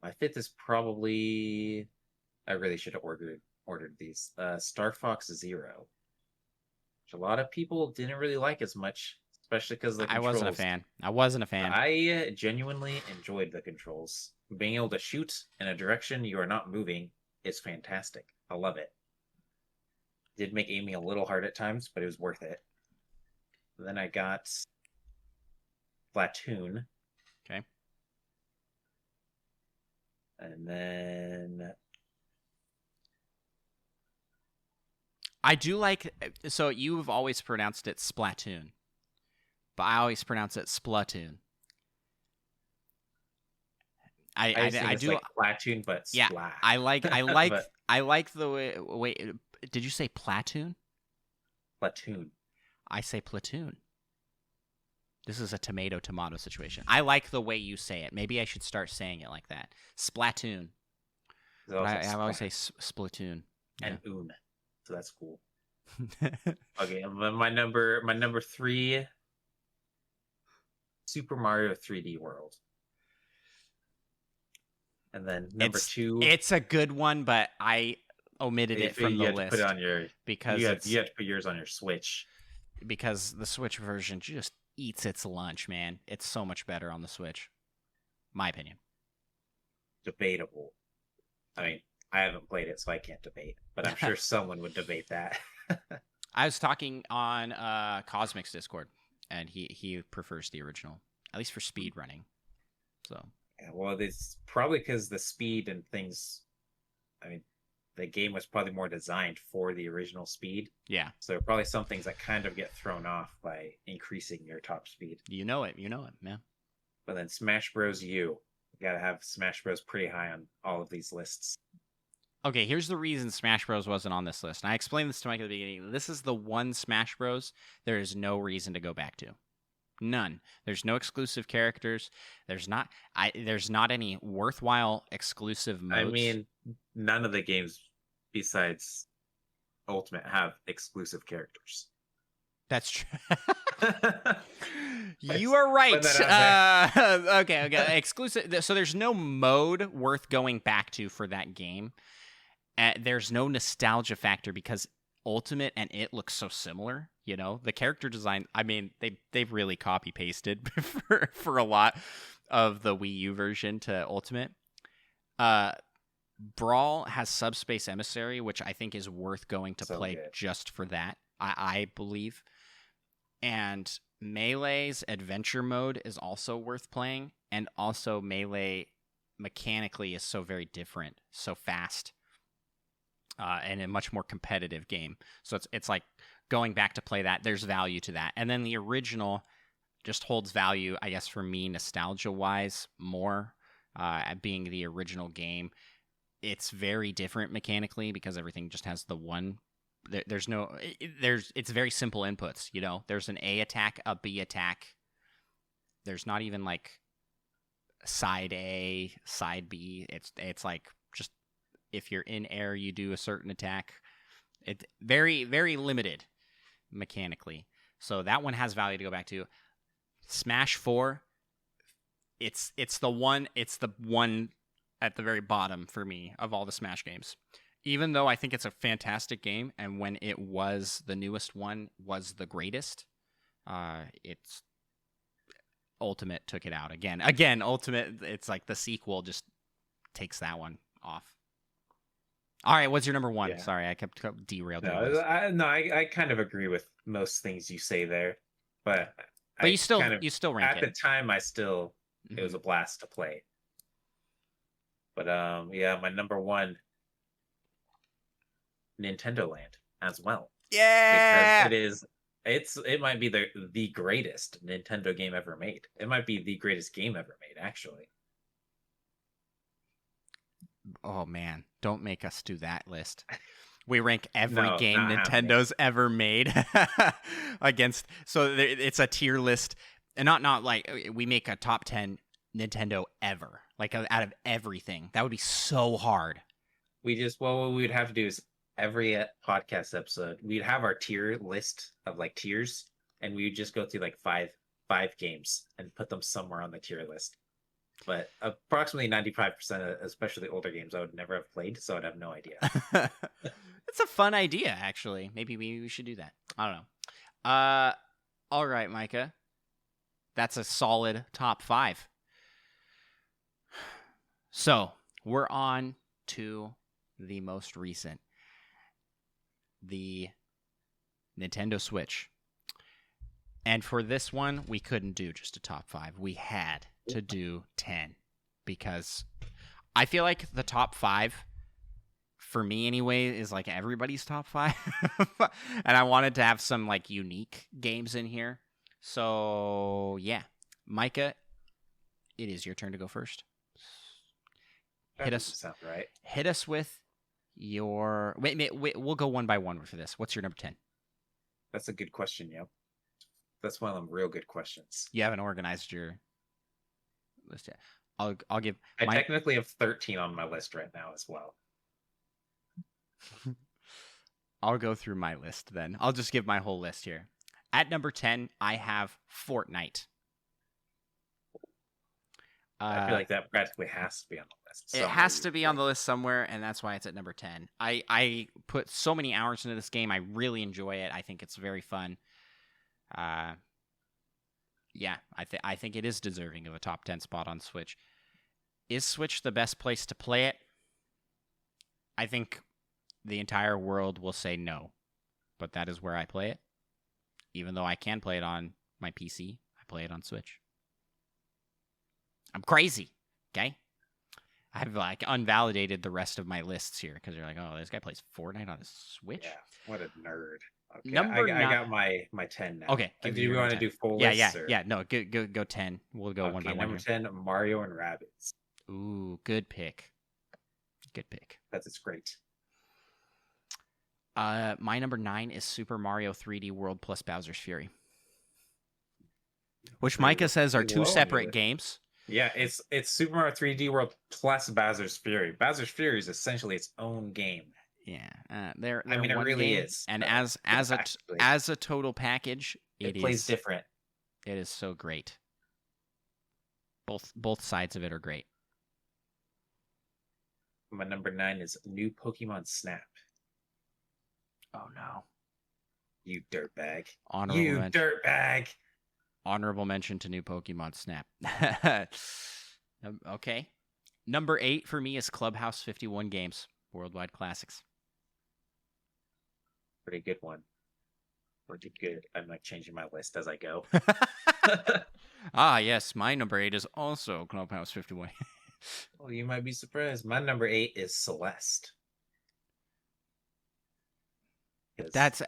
My fifth is probably... I really should have ordered these. Star Fox Zero, which a lot of people didn't really like as much, especially because the controls. I wasn't a fan. I genuinely enjoyed the controls. Being able to shoot in a direction you are not moving is fantastic. I love it. Did make aiming a little hard at times, but it was worth it. Then I got Splatoon. Okay. And then I do like... So you've always pronounced it Splatoon, but I always pronounce it Splatoon. I do like Platoon, but yeah. Splat. I like But... I like the way. Wait, did you say platoon? Platoon. I say platoon. This is a tomato situation. I like the way you say it. Maybe I should start saying it like that. Splatoon. I always say Splatoon. And oon. So that's cool. Okay, my number 3, Super Mario 3D World. And then number 2. It's a good one, but I omitted it from the list. Put it on your, because you have to put yours on your Switch. Because the Switch version just eats its lunch, man. It's so much better on the Switch. My opinion. Debatable. I mean, I haven't played it, so I can't debate. But I'm sure someone would debate that. I was talking on Cosmic's Discord, and he prefers the original, at least for speed running. So. Yeah, well, it's probably because the speed and things. I mean, the game was probably more designed for the original speed. Yeah. So probably some things that kind of get thrown off by increasing your top speed. You know it, man. But then Smash Bros. U, gotta have Smash Bros. Pretty high on all of these lists. Okay, here's the reason Smash Bros. Wasn't on this list. And I explained this to Mike at the beginning. This is the one Smash Bros. There is no reason to go back to. None. There's no exclusive characters. There's not any worthwhile exclusive modes. I mean, none of the games besides Ultimate have exclusive characters. That's true. You are right. Okay. Exclusive. So there's no mode worth going back to for that game. There's no nostalgia factor because Ultimate and it look so similar. You know, the character design. I mean, they've really copy pasted for a lot of the Wii U version to Ultimate. Brawl has Subspace Emissary, which I think is worth going to play just for that. I believe. And Melee's adventure mode is also worth playing, and also Melee mechanically is so very different, so fast, and a much more competitive game. So it's like going back to play that. There's value to that, and then the original just holds value, I guess, for me nostalgia-wise more, being the original game. It's very different mechanically because everything just has the one. It's very simple inputs, you know. There's an A attack, a B attack. There's not even like side A, side B. It's like just if you're in air, you do a certain attack. It's very, very limited mechanically. So that one has value to go back to. Smash 4, it's the one at the very bottom for me of all the Smash games. Even though I think it's a fantastic game, and when it was the newest one was the greatest, it's Ultimate took it out again. Ultimate, it's like the sequel just takes that one off. All right, what's your number one? Yeah. Sorry, I kept derailed. I kind of agree with most things you say there, but you still rank at it. The time. It was a blast to play. But my number one. Nintendo Land as well. Yeah, because it might be the greatest Nintendo game ever made. It might be the greatest game ever made, actually. Oh man, don't make us do that list. We rank every game Nintendo's ever made against. So it's a tier list, and not like we make a top 10 Nintendo ever, like out of everything. That would be so hard. What we'd have to do is every podcast episode, we'd have our tier list of like tiers, and we would just go through like five games and put them somewhere on the tier list. But approximately 95% of especially older games I would never have played, so I'd have no idea. It's a fun idea, actually. Maybe we should do that. I don't know. All right, Micah. That's a solid top 5. So we're on to the most recent. The Nintendo Switch. And for this one, we couldn't do just a top 5. We had to do 10 because I feel like the top 5, for me anyway, is like everybody's top 5. And I wanted to have some like unique games in here. So yeah, Micah, it is your turn to go first. Sound right. Hit us with your we'll go one by one for this. What's your number 10? That's a good question, yo. That's one of them real good questions. You haven't organized your list yet. I'll give I technically have 13 on my list right now as well. I'll go through my list then. I'll just give my whole list here. At number 10, I have Fortnite. I feel like that practically has to be on the list. It has to be on the list somewhere, and that's why it's at number 10. I put so many hours into this game. I really enjoy it. I think it's very fun. Yeah, I think it is deserving of a top 10 spot on Switch. Is Switch the best place to play it? I think the entire world will say no, but that is where I play it. Even though I can play it on my PC, I play it on Switch. I'm crazy, okay? I've like unvalidated the rest of my lists here because you're like, oh, this guy plays Fortnite on a Switch. Yeah, what a nerd. Okay, I got my 10 now. Okay, do you want to do full lists? Yeah. No, go 10. We'll go one by one. Number 10, Mario and Rabbids. Ooh, good pick. Good pick. Because it's great. My number 9 is Super Mario 3D World plus Bowser's Fury, which Micah says are Pretty two low on separate your list. games. Yeah, it's Super Mario 3D World plus Bowser's Fury. Bowser's Fury is essentially its own game. Yeah, they're I mean, it one really game, is. and Actually, as a total package, it plays is different. It is so great. Both sides of it are great. My number 9 is New Pokemon Snap. Oh no! You dirtbag. Honorable mention. Dirtbag. Honorable mention to New Pokemon Snap. Okay. Number 8 for me is Clubhouse 51 Games, Worldwide Classics. Pretty good one. Pretty good. I'm like changing my list as I go. Ah, yes, my number 8 is also Clubhouse 51. Well, you might be surprised. My number 8 is Celeste. That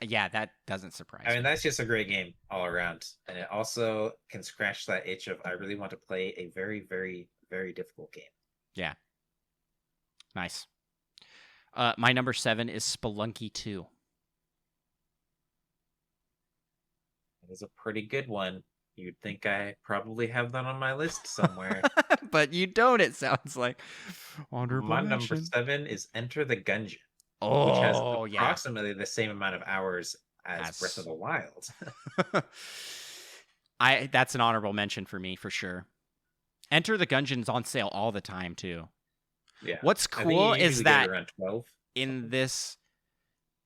doesn't surprise me. I mean, that's just a great game all around. And it also can scratch that itch of I really want to play a very, very, very difficult game. Yeah. Nice. My number 7 is Spelunky 2. It is a pretty good one. You'd think I probably have that on my list somewhere. But you don't, it sounds like. Honorable My mention. number 7 is Enter the Gungeon. Oh, Which has yeah. approximately the same amount of hours as Breath of the Wild. That's an honorable mention for me, for sure. Enter the Gungeon's on sale all the time, too. Yeah. What's I think cool you is usually that get around 12. in this,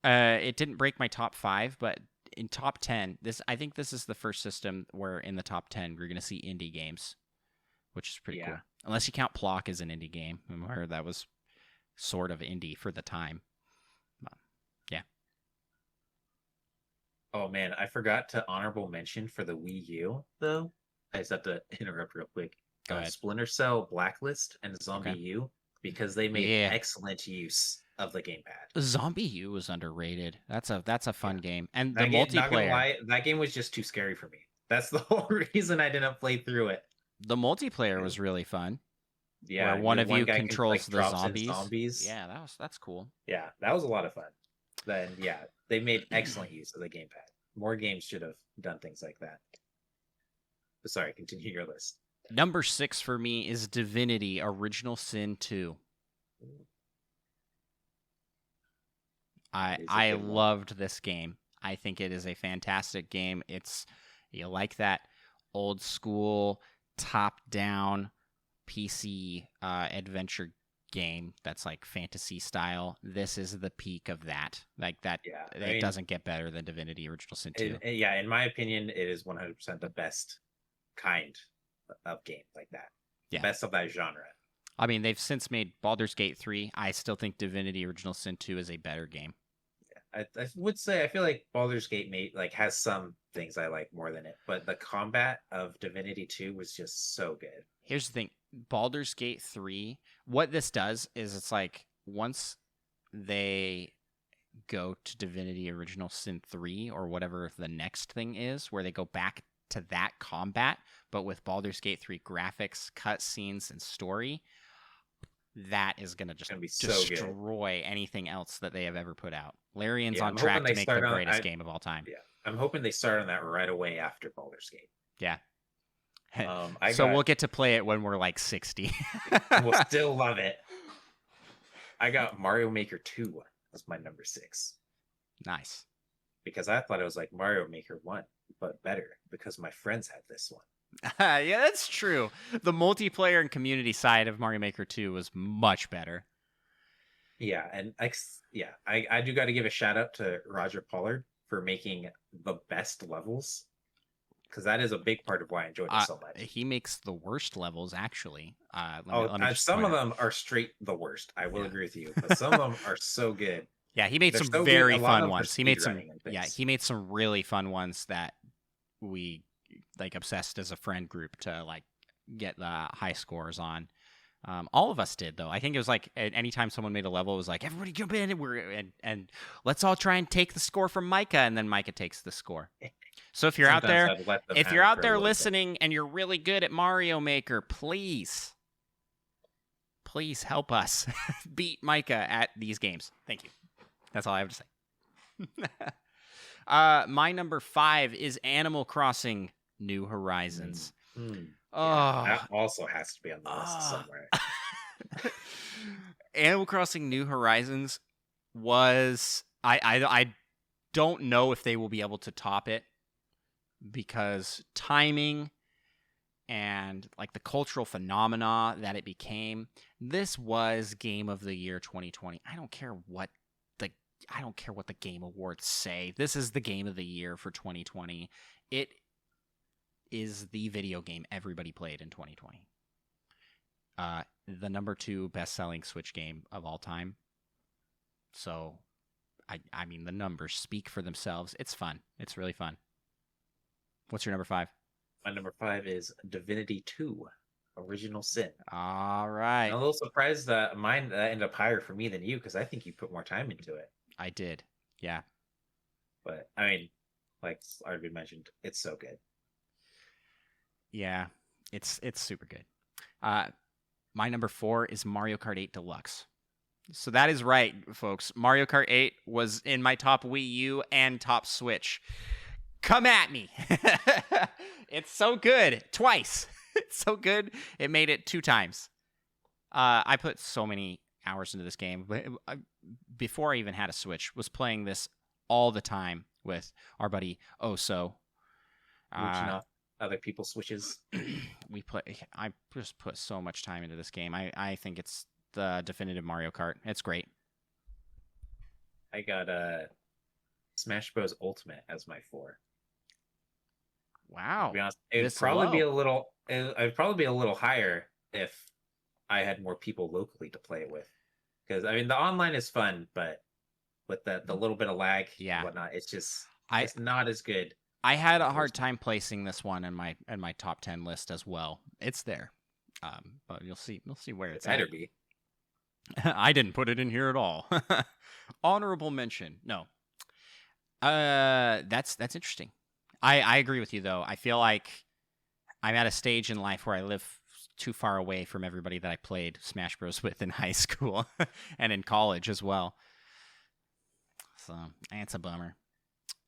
it didn't break my top 5, but in top 10, I think this is the first system where in the top 10 we're going to see indie games, which is pretty cool. Unless you count Plock as an indie game, where that was sort of indie for the time. Yeah. Oh man, I forgot to honorable mention for the Wii U though. I just have to interrupt real quick. Go ahead. Splinter Cell Blacklist and Zombie Okay. U, because they made excellent use of the gamepad. Zombie U was underrated. That's a fun game, and the That game, multiplayer. not gonna lie, that game was just too scary for me. That's the whole reason I didn't play through it. The multiplayer was really fun. Yeah, where one of you guy controls can, the drops in zombies. zombies. Yeah, that's cool. Yeah, that was a lot of fun. Then yeah, they made excellent use of the gamepad. More games should have done things like that. But sorry, continue your list. Number 6 for me is Divinity Original Sin 2. I loved this game. I think it is a fantastic game. You like that old school top down PC adventure game that's like fantasy style. This is the peak of that. Like that. Yeah, it doesn't get better than Divinity Original Sin 2. In my opinion, it is 100% the best kind of game like that. Yeah. Best of that genre. I mean, they've since made Baldur's Gate 3. I still think Divinity Original Sin 2 is a better game. Yeah, I would say I feel like Baldur's Gate has some things I like more than it, but the combat of Divinity 2 was just so good. Here's the thing. Baldur's Gate 3, what this does is it's like once they go to Divinity Original Sin 3 or whatever the next thing is, where they go back to that combat, but with Baldur's Gate 3 graphics, cutscenes, and story, that is going to just destroy anything else that they have ever put out. Larian's on track to make the greatest game of all time. Yeah, I'm hoping they start on that right away after Baldur's Gate. Yeah. So we'll get to play it when we're like 60. We'll still love it. I got Mario Maker 2 as my number 6. Nice. Because I thought it was like Mario Maker 1, but better because my friends had this one. Yeah, that's true. The multiplayer and community side of Mario Maker 2 was much better. Yeah, and I do got to give a shout out to Roger Pollard for making the best levels, because that is a big part of why I enjoyed it so much. He makes the worst levels, actually. Some of them are straight the worst. I will agree with you, but some of them are so good. Yeah, he made some very fun ones. He made some really fun ones that we like obsessed as a friend group to like get the high scores on. All of us did, though. I think it was like anytime someone made a level, it was like, everybody jump in and let's all try and take the score from Micah, and then Micah takes the score. So if you're out there listening and you're really good at Mario Maker, please please help us beat Micah at these games. Thank you. That's all I have to say. My number 5 is Animal Crossing New Horizons. Oh, that also has to be on the list somewhere. Animal Crossing New Horizons was I don't know if they will be able to top it because timing and like the cultural phenomena that it became. This was Game of the Year 2020. I don't care what the Game Awards say. This is the Game of the Year for 2020. It is the video game everybody played in 2020. The number 2 best-selling Switch game of all time. So, I mean, the numbers speak for themselves. It's fun. It's really fun. What's your number 5? My number 5 is Divinity 2, Original Sin. All right. I'm a little surprised that mine ended up higher for me than you, because I think you put more time into it. I did. Yeah. But, I mean, like already mentioned, it's so good. Yeah, it's super good. My number 4 is Mario Kart 8 Deluxe. So that is right, folks. Mario Kart 8 was in my top Wii U and top Switch. Come at me. It's so good. Twice. It's so good. It made it 2 times. I put so many hours into this game. Before I even had a Switch, was playing this all the time with our buddy Oso. Other people's Switches. I just put so much time into this game. I think it's the definitive Mario Kart. It's great. I got Smash Bros. Ultimate as my 4. Wow. To be honest, it'd probably be a little higher if I had more people locally to play it with. Because I mean, the online is fun, but with the little bit of lag and whatnot, it's not as good. I had a hard time placing this one in my top 10 list as well. It's there, but you'll see where it's better at. Be. I didn't put it in here at all. Honorable mention. No. That's interesting. I agree with you though. I feel like I'm at a stage in life where I live too far away from everybody that I played Smash Bros with in high school and in college as well. So that's a bummer.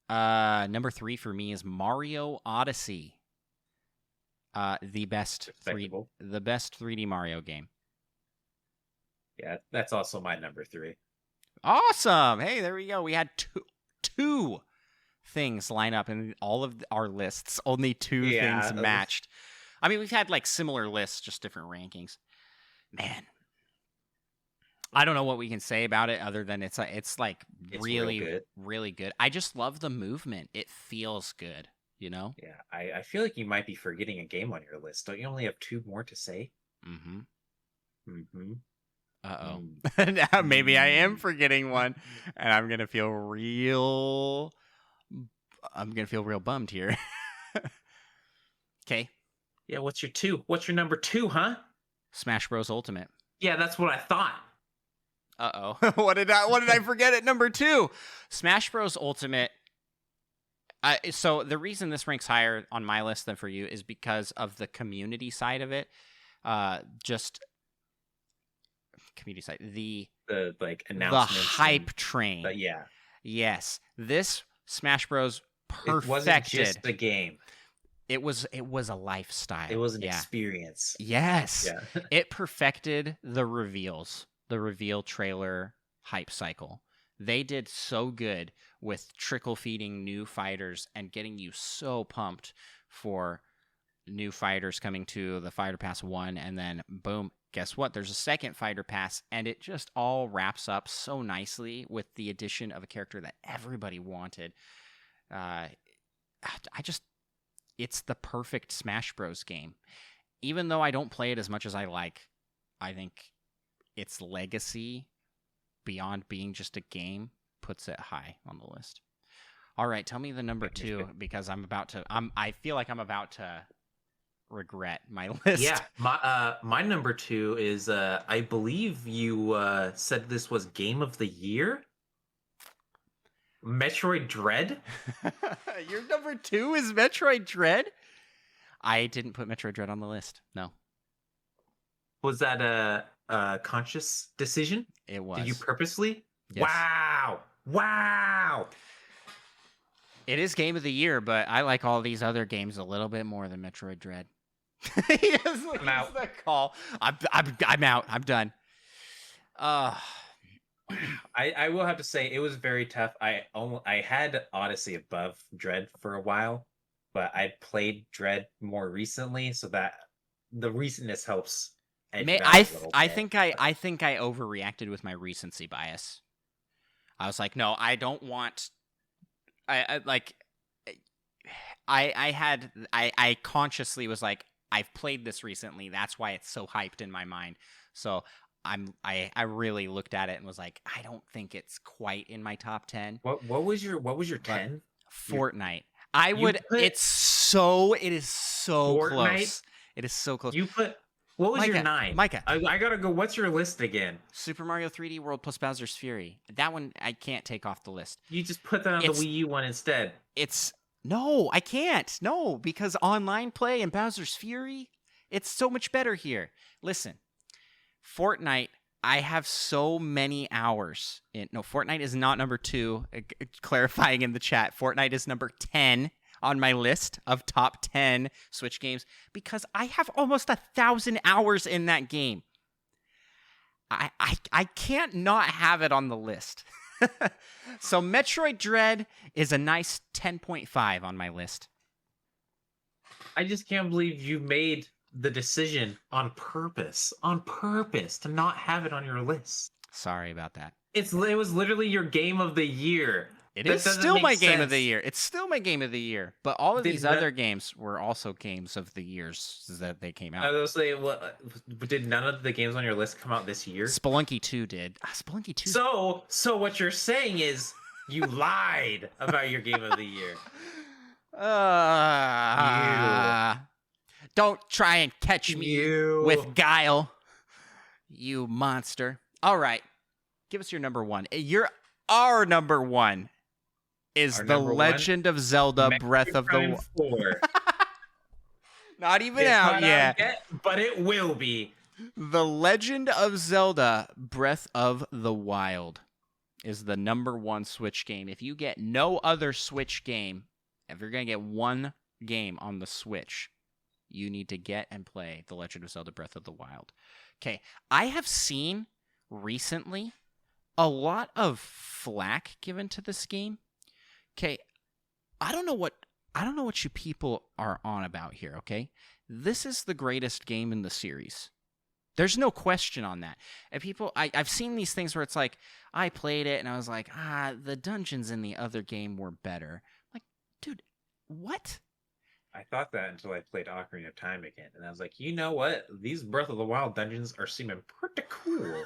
Number 3 for me is Mario Odyssey. The best 3D Mario game. Yeah, that's also my number 3. Awesome. Hey, there we go. We had two things line up in all of our lists. Only 2 things matched. I mean, we've had like similar lists, just different rankings. Man, I don't know what we can say about it other than it's really, really good. I just love the movement. It feels good, you know? Yeah, I feel like you might be forgetting a game on your list. Don't you only have 2 more to say? Uh-oh. Now maybe I am forgetting one, and I'm going to feel real bummed here. Okay. Yeah, what's your 2? What's your number 2, huh? Smash Bros. Ultimate. Yeah, that's what I thought. Uh-oh. What did I forget at number 2? Smash Bros. Ultimate. So the reason this ranks higher on my list than for you is because of the community side of it. Just community side. The like announcements. The hype train. Yeah. Yes. This Smash Bros. Perfected. It wasn't just a game. It was a lifestyle. It was an experience. Yes. Yeah. It perfected the reveals. The reveal trailer hype cycle. They did so good with trickle feeding new fighters and getting you so pumped for new fighters coming to the Fighter Pass 1, and then boom, guess what? There's a second Fighter Pass, and it just all wraps up so nicely with the addition of a character that everybody wanted. It's the perfect Smash Bros. Game. Even though I don't play it as much as I like, I think its legacy, beyond being just a game, puts it high on the list. All right, tell me the number 2, because I feel like I'm about to regret my list. Yeah, my number 2 is I believe you said this was Game of the Year. Metroid Dread. Your number 2 is Metroid Dread? I didn't put Metroid Dread on the list. No. Was that conscious decision? It was. Did you purposely? Yes. Wow. It is game of the year, but I like all these other games a little bit more than Metroid Dread. I'm out. The call. I'm out. I'm done. I will have to say it was very tough. I had Odyssey above Dread for a while, but I played Dread more recently, so that the recentness helps. I think I overreacted with my recency bias. I was like, no, I don't want. I consciously was like, I've played this recently. That's why it's so hyped in my mind. So I really looked at it and was like, I don't think it's quite in my top 10. What was your 10? Fortnite. It is so Fortnite? close. It is so close. You put what was your 9? Micah. I gotta go. What's your list again? Super Mario 3D World plus Bowser's Fury. That one I can't take off the list. You just put that on the Wii U one instead. No, I can't. No, because online play and Bowser's Fury, it's so much better here. Listen, Fortnite, I have so many hours in. No, Fortnite is not number 2. Clarifying in the chat, Fortnite is number 10 on my list of top 10 Switch games because I have almost 1,000 hours in that game. I can't not have it on the list. So Metroid Dread is a nice 10.5 on my list. I just can't believe you made the decision on purpose to not have it on your list. Sorry about that. It was literally your game of the year. It is still my game of the year. It's still my game of the year. But all of these other games were also games of the years that they came out. I was going to say, did none of the games on your list come out this year? Spelunky 2 did. Spelunky 2. So what you're saying is you lied about your game of the year. Don't try and catch me with guile, you monster. All right. Give us your number 1. Our number 1 is The Legend of Zelda Breath of the Wild. Not even out yet. But it will be. The Legend of Zelda Breath of the Wild is the number 1 Switch game. If you get no other Switch game, if you're going to get one game on the Switch, you need to get and play The Legend of Zelda Breath of the Wild. Okay, I have seen recently a lot of flack given to this game. Okay, I don't know what you people are on about here, okay? This is the greatest game in the series. There's no question on that. And I've seen these things where it's like, I played it and I was like, the dungeons in the other game were better. Like, dude, what? I thought that until I played Ocarina of Time again. And I was like, you know what? These Breath of the Wild dungeons are seeming pretty cool.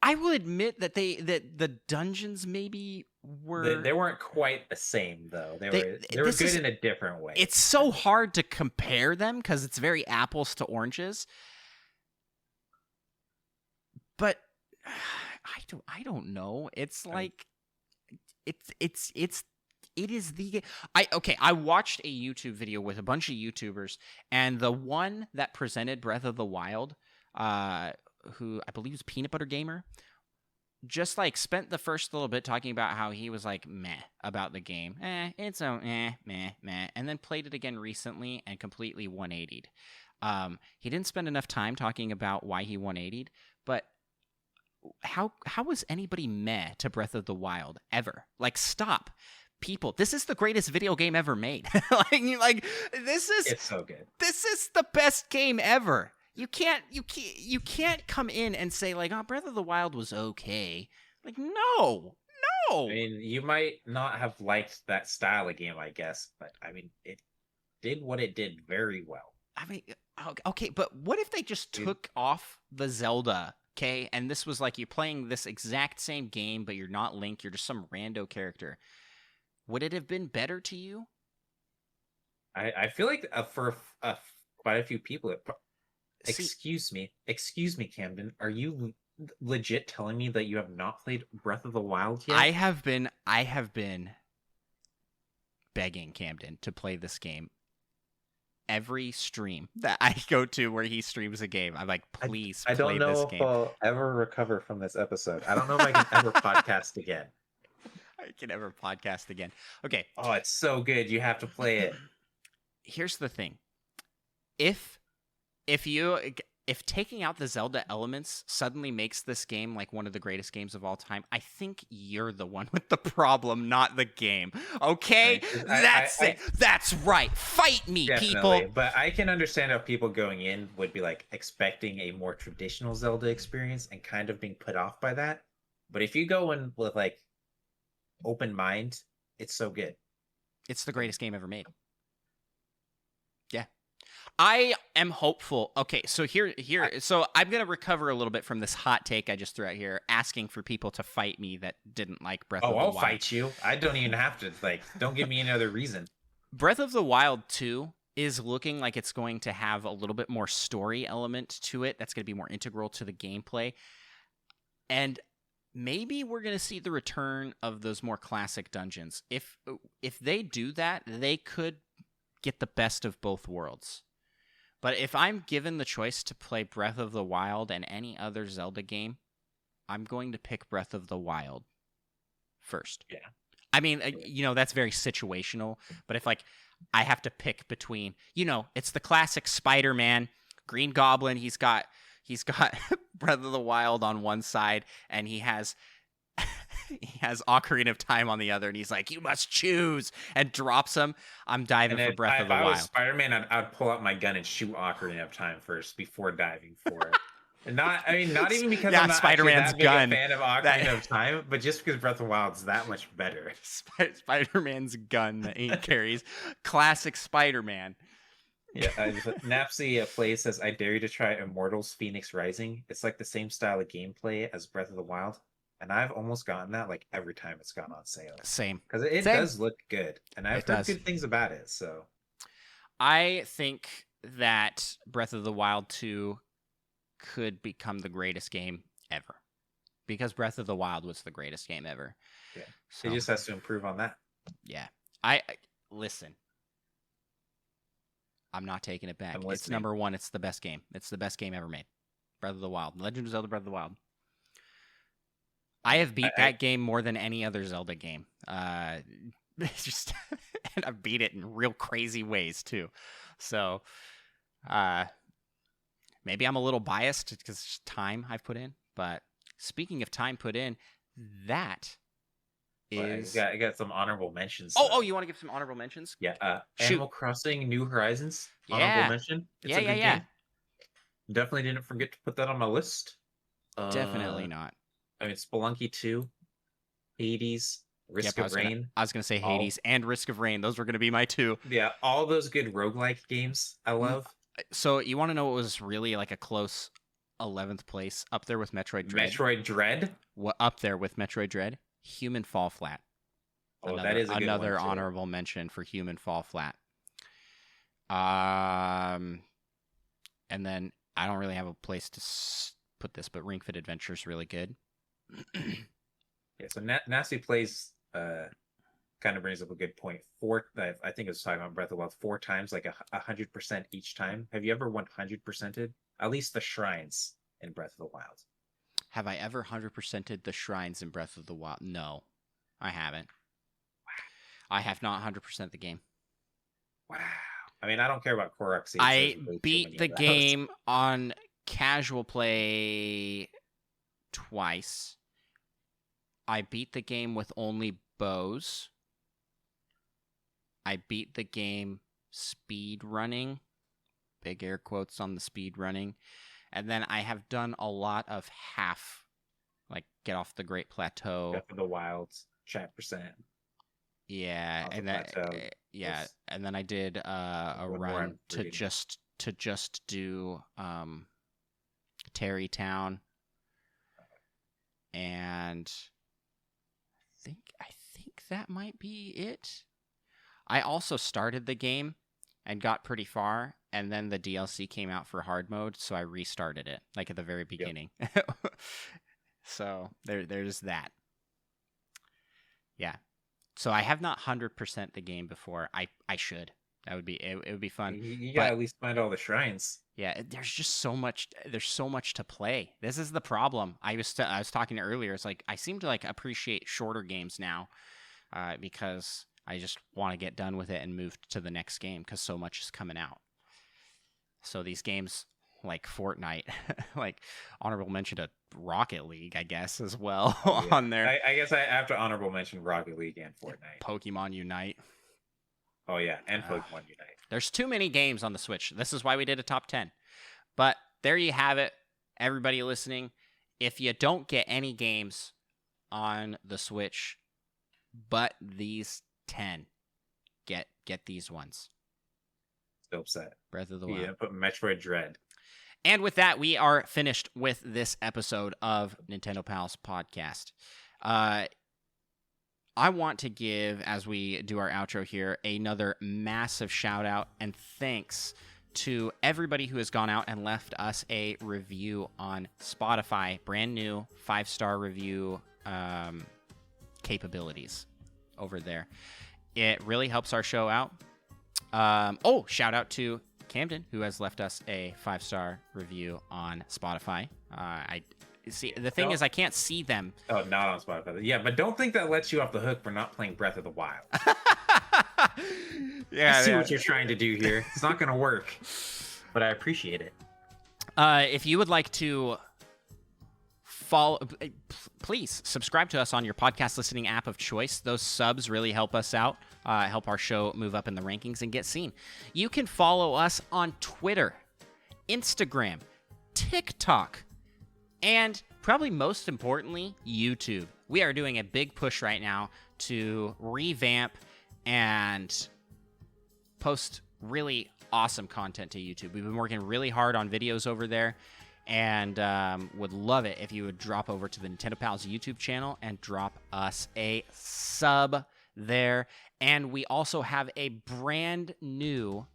I will admit that the dungeons maybe were they weren't quite the same though. They were good in a different way. It's so hard to compare them because it's very apples to oranges. But I don't know. It's like it is the I watched a YouTube video with a bunch of YouTubers, and the one that presented Breath of the Wild, who I believe is Peanut Butter Gamer, just like spent the first little bit talking about how he was like meh about the game. It's meh, and then played it again recently and completely 180'd. He didn't spend enough time talking about why he 180'd, but how was anybody meh to Breath of the Wild ever? Like, stop. People, this is the greatest video game ever made. It's so good. This is the best game ever. You can't come in and say like, oh, Breath of the Wild was okay. Like, no. I mean, you might not have liked that style of game, I guess, but I mean, it did what it did very well. I mean, okay, but what if they just took off the Zelda, okay, and this was like you're playing this exact same game, but you're not Link, you're just some rando character. Would it have been better to you? I feel like for quite a few people, excuse me, Camden, are you legit telling me that you have not played Breath of the Wild yet? I have been begging Camden to play this game every stream that I go to where he streams a game. I'm like, please I play don't know this if game. I'll ever recover from this episode. I don't know if I can ever podcast again. I can ever podcast again. Okay. Oh, it's so good. You have to play it. Here's the thing. If taking out the Zelda elements suddenly makes this game like one of the greatest games of all time, I think you're the one with the problem, not the game. Okay? That's it. That's right. Fight me, Definitely. people. But I can understand how people going in would be like expecting a more traditional Zelda experience and kind of being put off by that. But if you go in with like open mind, it's so good. It's the greatest game ever made. Yeah. I am hopeful. Okay, so so I'm going to recover a little bit from this hot take I just threw out here, asking for people to fight me that didn't like Breath of the Wild. I'll fight you. I don't even have to, don't give me any other reason. Breath of the Wild 2 is looking like it's going to have a little bit more story element to it. That's going to be more integral to the gameplay. And maybe we're going to see the return of those more classic dungeons. If they do that, they could get the best of both worlds. But if I'm given the choice to play Breath of the Wild and any other Zelda game, I'm going to pick Breath of the Wild first. Yeah. I mean, that's very situational. But if I have to pick between, it's the classic Spider-Man, Green Goblin. He's got Breath of the Wild on one side, and he has Ocarina of Time on the other, and he's like, "You must choose," and drops him. I'm diving for Breath of the Wild. If I was Spider-Man, I'd pull out my gun and shoot Ocarina of Time first before diving for it. And not even because I'm not Spider-Man's gun. A fan of Ocarina of Time, but just because Breath of the Wild's that much better. Spider-Man's gun that he carries, classic Spider-Man. Yeah, Napsy Play says, "I dare you to try Immortals: Phoenix Rising. It's like the same style of gameplay as Breath of the Wild." And I've almost gotten that every time it's gone on sale. Same. Because it does look good. And I've heard good things about it. So I think that Breath of the Wild 2 could become the greatest game ever. Because Breath of the Wild was the greatest game ever. Yeah. So it just has to improve on that. Yeah. I listen. I'm not taking it back. It's number one. It's the best game. It's the best game ever made. Breath of the Wild. Legend of Zelda Breath of the Wild. I have beat that game more than any other Zelda game. And I've beat it in real crazy ways too. So, maybe I'm a little biased because time I've put in. But speaking of time put in, that is. I got some honorable mentions. Oh, you want to give some honorable mentions? Yeah. Animal Crossing: New Horizons. Honorable mention. It's a good game. Definitely didn't forget to put that on my list. Definitely not. I mean, Spelunky 2, Hades, Risk of Rain. I was going to say Hades and Risk of Rain. Those were going to be my two. Yeah, all those good roguelike games I love. So you want to know what was really like a close 11th place? Up there with Metroid Dread. Metroid Dread? What, up there with Metroid Dread? Human Fall Flat. That is a good another one, honorable mention for Human Fall Flat. And then I don't really have a place to put this, but Ring Fit Adventure is really good. Yeah, so Nasty Plays kind of brings up a good point. I think it was talking about Breath of the Wild 4 times, like 100% each time. Have you ever 100%ed at least the shrines in Breath of the Wild? Have I ever 100%ed the shrines in Breath of the Wild? No, I haven't. Wow. I have not 100% the game. Wow. I mean, I don't care about Korok. I beat the game on casual play twice. I beat the game with only bows. I beat the game speed running. Big air quotes on the speed running. And then I have done a lot of half, like get off the Great Plateau. Breath of the Wild's chat percent. Yeah, and then and then I did a run to just do Terrytown. And I think that might be it. I also started the game and got pretty far, and then the DLC came out for hard mode, so I restarted it, like at the very beginning. Yep. So there's that. Yeah. So I have not 100% the game before. I should. That would be it would be fun. You gotta at least find all the shrines. Yeah, there's just so much. There's so much to play. This is the problem. I was talking earlier. It's like I seem to like appreciate shorter games now, because I just want to get done with it and move to the next game because so much is coming out. So these games like Fortnite, like honorable mention to Rocket League, I guess as well on there. I guess I have to honorable mention Rocket League and Fortnite. Pokemon Unite. Oh yeah, and Pokemon Unite. There's too many games on the Switch. This is why we did a top 10. But there you have it, everybody listening. If you don't get any games on the Switch but these 10, get these ones. Still upset. Breath of the Wild. Yeah, put Metroid Dread. And with that, we are finished with this episode of Nintendo Pals Podcast. I want to give, as we do our outro here, another massive shout out and thanks to everybody who has gone out and left us a review on Spotify. Brand new 5-star review capabilities over there. It really helps our show out. Shout out to Camden, who has left us a 5-star review on Spotify. See, the thing is, I can't see them. Oh, not on Spotify. Yeah, but don't think that lets you off the hook for not playing Breath of the Wild. Yeah, I see what you're trying to do here. It's not going to work, but I appreciate it. If you would like to follow, please subscribe to us on your podcast listening app of choice. Those subs really help us out, help our show move up in the rankings and get seen. You can follow us on Twitter, Instagram, TikTok, and probably most importantly, YouTube. We are doing a big push right now to revamp and post really awesome content to YouTube. We've been working really hard on videos over there, and would love it if you would drop over to the Nintendo Pals YouTube channel and drop us a sub there. And we also have a brand new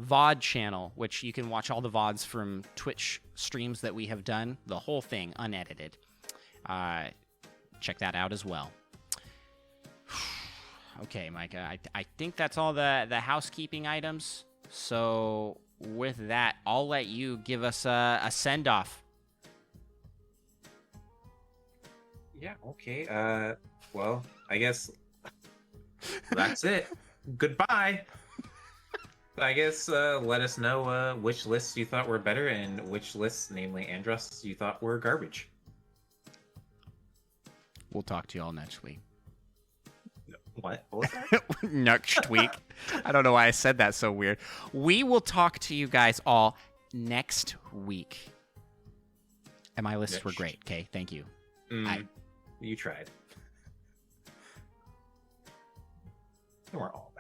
VOD channel, which you can watch all the VODs from Twitch streams that we have done, the whole thing unedited. Check that out as well. Okay, Micah, I think that's all the housekeeping items. So with that, I'll let you give us a send-off. Yeah, okay. Well, I guess that's it. Goodbye. I guess let us know which lists you thought were better and which lists, namely Andros, you thought were garbage. We'll talk to you all next week. What was that? Next week. I don't know why I said that so weird. We will talk to you guys all next week. And my lists were great, okay? Thank you. You tried. They weren't all.